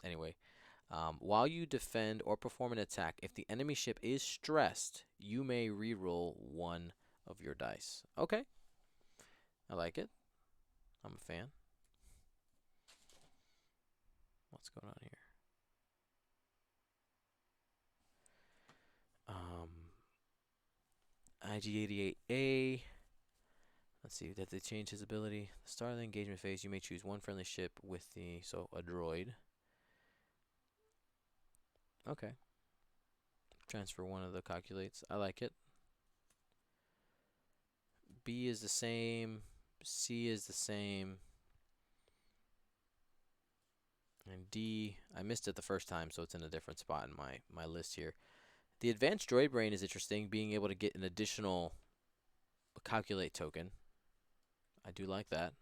Anyway, while you defend or perform an attack, if the enemy ship is stressed, you may reroll one of your dice. Okay, I like it. I'm a fan. What's going on here? IG-88A. Let's see, did they change his ability? The start of the engagement phase, you may choose one friendly ship with so a droid. Okay. Transfer one of the calculates. I like it. B is the same. C is the same. And D, I missed it the first time, so it's in a different spot in my list here. The advanced droid brain is interesting, being able to get an additional calculate token. I do like that.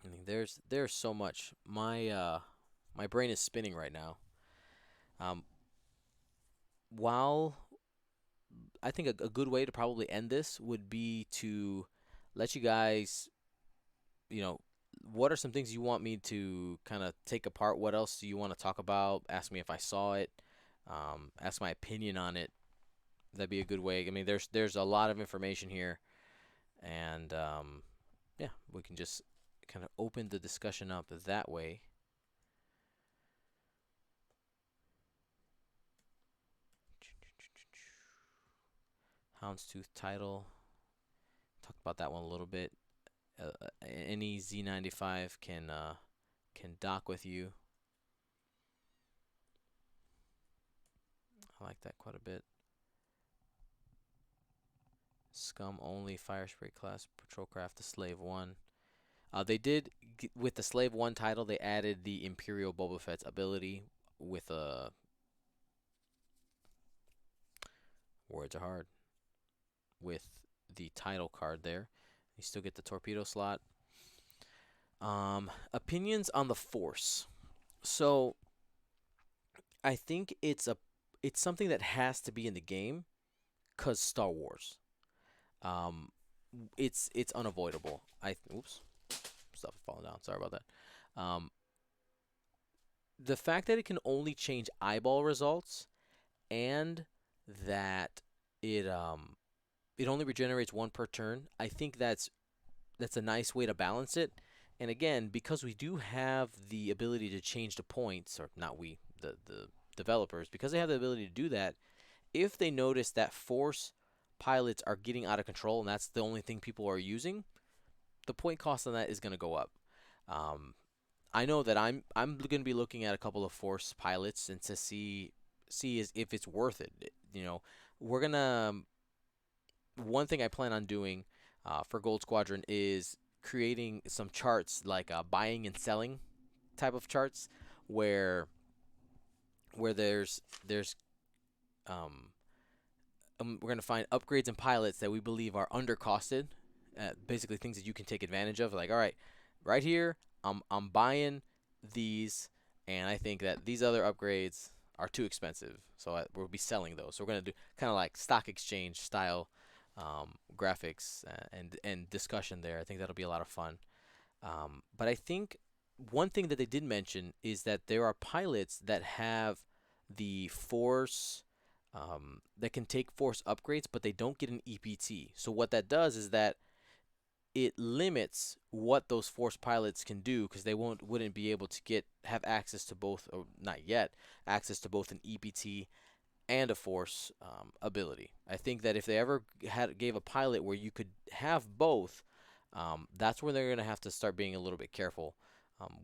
I mean, there's so much. My brain is spinning right now. While I think a good way to probably end this would be to let you guys, what are some things you want me to kind of take apart? What else do you want to talk about? Ask me if I saw it. Ask my opinion on it. That'd be a good way. I mean, there's a lot of information here, and yeah, we can just kind of open the discussion up that way. Houndstooth title. Talked about that one a little bit. Any Z95 can dock with you. I like that quite a bit. Scum only fire spray class patrol craft, the Slave 1. They did with the Slave 1 title, they added the Imperial Boba Fett's ability with a words are hard with the title card there. You still get the torpedo slot. Opinions on the Force. So I think it's something that has to be in the game, 'cause Star Wars. Um, it's unavoidable. Oops, stuff is falling down. Sorry about that. The fact that it can only change eyeball results, and that it only regenerates one per turn. I think that's a nice way to balance it. And again, because we do have the ability to change the points, or not we, the developers, because they have the ability to do that, if they notice that Force pilots are getting out of control and that's the only thing people are using, the point cost on that is going to go up. I know that I'm going to be looking at a couple of Force pilots and to see if it's worth it. We're gonna one thing I plan on doing for Gold Squadron is creating some charts like buying and selling type of charts where there's we're gonna find upgrades and pilots that we believe are undercosted, basically things that you can take advantage of. Like, all right, right here, I'm buying these, and I think that these other upgrades are too expensive, so we'll be selling those. So we're gonna do kind of like stock exchange style graphics and discussion there. I think that'll be a lot of fun. But I think one thing that they did mention is that there are pilots that have the Force that can take Force upgrades, but they don't get an EPT. So what that does is that it limits what those Force pilots can do, because they wouldn't be able to have access to both, or not yet, access to both an EPT and a Force ability. I think that if they ever gave a pilot where you could have both, that's where they're going to have to start being a little bit careful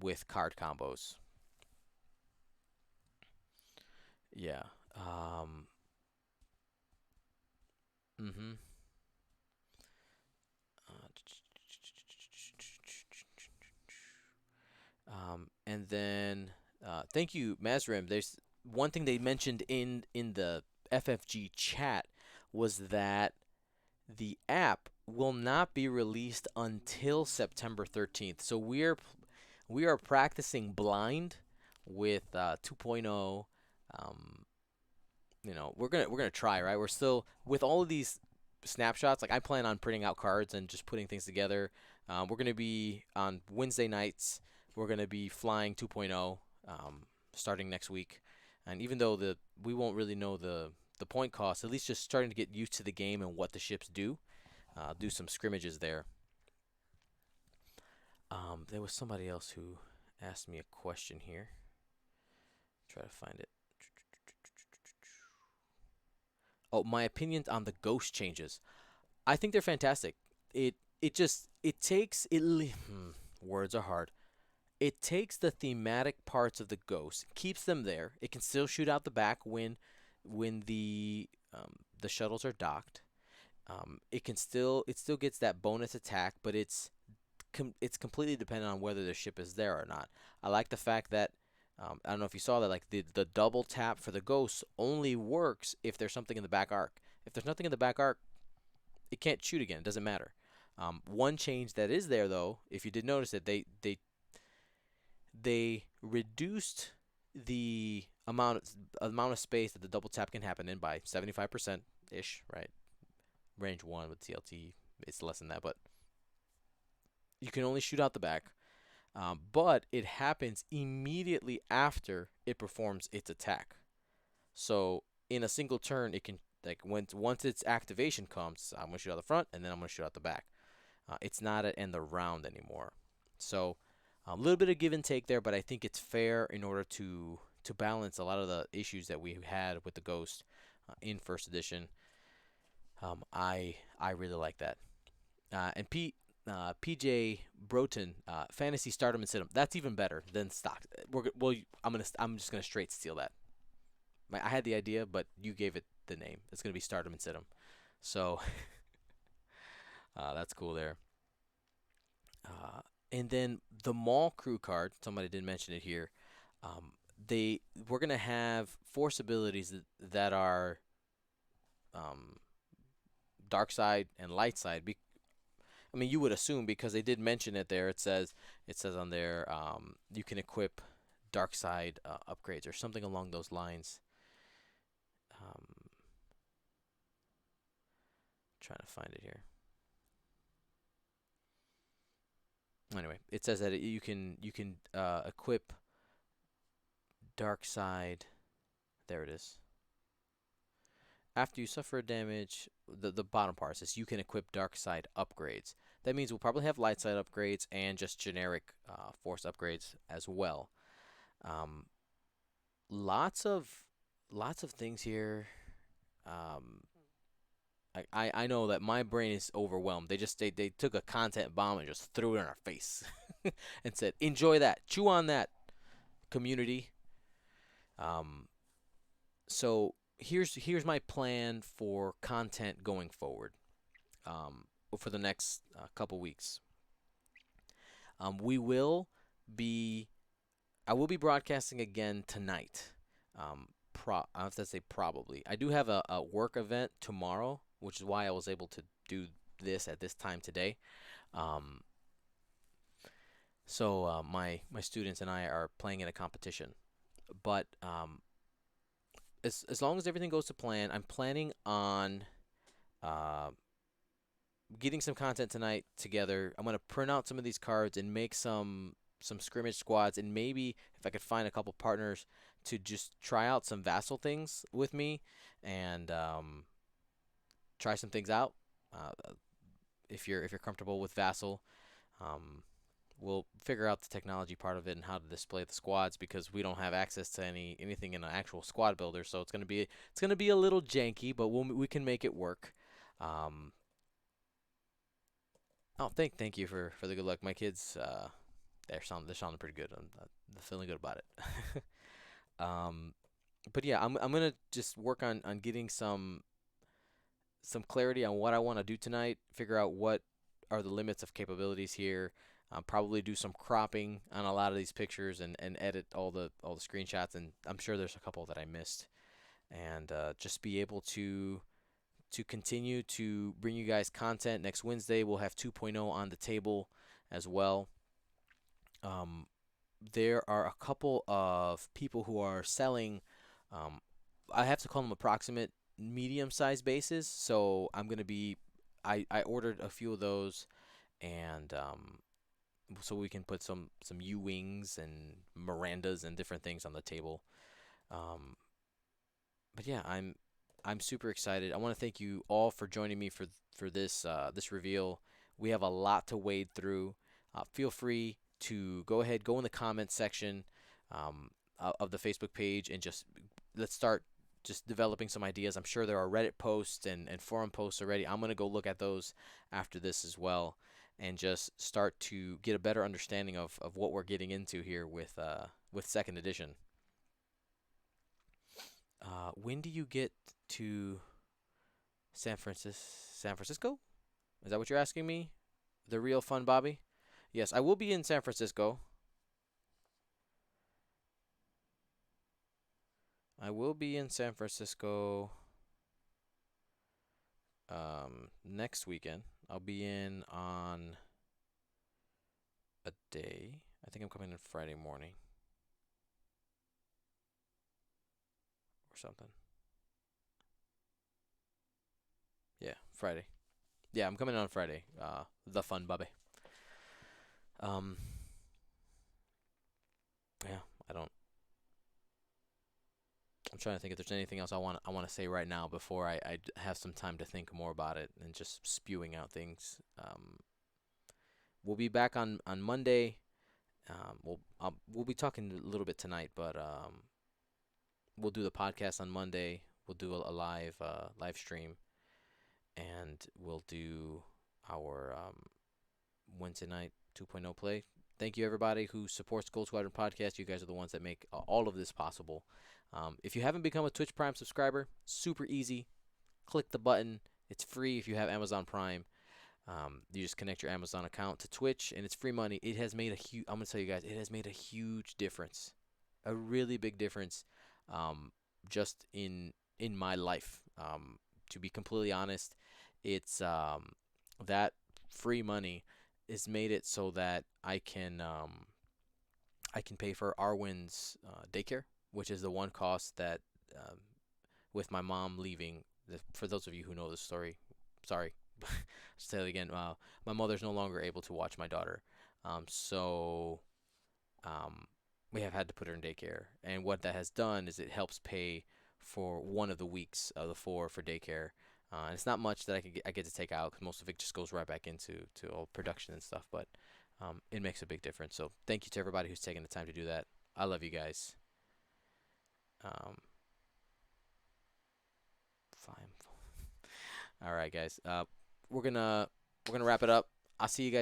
with card combos. Yeah. Mm-hmm. And then thank you, Mazrim. one thing they mentioned in the FFG chat was that the app will not be released until September 13th. So we are practicing blind with 2.0. Um, we're gonna try, right? We're still with all of these snapshots. Like I plan on printing out cards and just putting things together. We're gonna be on Wednesday nights. We're gonna be flying 2.0 starting next week. And even though the we won't really know the point cost, at least just starting to get used to the game and what the ships do. Do some scrimmages there. There was somebody else who asked me a question here. Try to find it. Oh, my opinions on the ghost changes. I think they're fantastic. It takes words are hard. It takes the thematic parts of the ghost, keeps them there. It can still shoot out the back when the shuttles are docked. It still gets that bonus attack, but it's completely dependent on whether the ship is there or not. I like the fact that I don't know if you saw that, like the double tap for the ghosts only works if there's something in the back arc. If there's nothing in the back arc, it can't shoot again. It doesn't matter. One change that is there though, if you did notice it, they reduced the amount of space that the double tap can happen in by 75% ish, right? Range one with TLT, it's less than that, but you can only shoot out the back. But it happens immediately after it performs its attack. So in a single turn, it can like once its activation comes, I'm gonna shoot out the front and then I'm gonna shoot out the back. It's not at end the round anymore. So a little bit of give and take there, but I think it's fair in order to balance a lot of the issues that we had with the Ghost in first edition. I really like that. And PJ Broton, Fantasy Stardom and Sidum. That's even better than stock. I'm just gonna straight steal that. I had the idea, but you gave it the name. It's gonna be Stardom and Sidum. So that's cool there. Uh, and then the Mall Crew card. Somebody did mention it here. Um, they we're gonna have force abilities that are um, dark side and light side. I mean, you would assume because they did mention it there. It says on there you can equip dark side upgrades or something along those lines. Um, Trying to find it here. Anyway, it says that you can equip dark side. There it is. After you suffer damage, the bottom part says you can equip dark side upgrades. That means we'll probably have light side upgrades and just generic force upgrades as well. Um, lots of things here. Um, I know that my brain is overwhelmed. They took a content bomb and just threw it in our face and said, "Enjoy that, chew on that, community." Um, so here's my plan for content going forward. Um, for the next couple weeks, we will be I will be broadcasting again tonight. I have to say probably. I do have a work event tomorrow, which is why I was able to do this at this time today. Um, so my students and I are playing in a competition, but as long as everything goes to plan, I'm planning on uh, getting some content tonight together. I'm gonna print out some of these cards and make some scrimmage squads, and maybe if I could find a couple partners to just try out some vassal things with me and try some things out. If you're comfortable with vassal, um, we'll figure out the technology part of it and how to display the squads because we don't have access to anything in an actual squad builder. So it's gonna be a little janky, but we can make it work. Um, oh, thank you for the good luck. My kids they're sounding pretty good. I'm feeling good about it. um, but yeah, I'm gonna just work on getting some clarity on what I want to do tonight. Figure out what are the limits of capabilities here. Probably do some cropping on a lot of these pictures and edit all the screenshots. And I'm sure there's a couple that I missed. And just be able to continue to bring you guys content. Next Wednesday we'll have 2.0 on the table as well. Um, there are a couple of people who are selling. Um, I have to call them approximate medium-sized bases. So I'm gonna be. I ordered a few of those, and so we can put some U wings and Mirandas and different things on the table. Um, but yeah, I'm super excited. I want to thank you all for joining me for this reveal. We have a lot to wade through. Feel free to go in the comments section um, of the Facebook page, and just let's start just developing some ideas. I'm sure there are Reddit posts and forum posts already. I'm gonna go look at those after this as well, and just start to get a better understanding of what we're getting into here with second edition. When do you get to San Francisco? Is that what you're asking me? The real fun, Bobby? Yes, I will be in San Francisco. I will be in San Francisco next weekend. I'll be in on a day. I think I'm coming in Friday morning or something. Yeah, Friday. Yeah, I'm coming in on Friday. The fun, Bobby. Um, yeah, I don't. I'm trying to think if there's anything else I want to say right now before I have some time to think more about it and just spewing out things. We'll be back on Monday. We'll be talking a little bit tonight, but we'll do the podcast on Monday. We'll do a live stream, and we'll do our Wednesday night 2.0 play. Thank you everybody who supports Gold Squadron podcast. You guys are the ones that make all of this possible. If you haven't become a Twitch Prime subscriber, super easy. Click the button. It's free if you have Amazon Prime. You just connect your Amazon account to Twitch, and it's free money. It has made a huge. I'm gonna tell you guys, it has made a huge difference, a really big difference, um, just in my life. To be completely honest, it's that free money has made it so that I can pay for Arwen's daycare, which is the one cost that um, with my mom leaving. For those of you who know the story, sorry, just tell it again. My mother's no longer able to watch my daughter, so um, we have had to put her in daycare. And what that has done is it helps pay for one of the weeks of the four for daycare. And it's not much that I get to take out because most of it just goes right back into all production and stuff. But it makes a big difference. So thank you to everybody who's taking the time to do that. I love you guys. Um, fine. All right, guys. We're gonna wrap it up. I'll see you guys.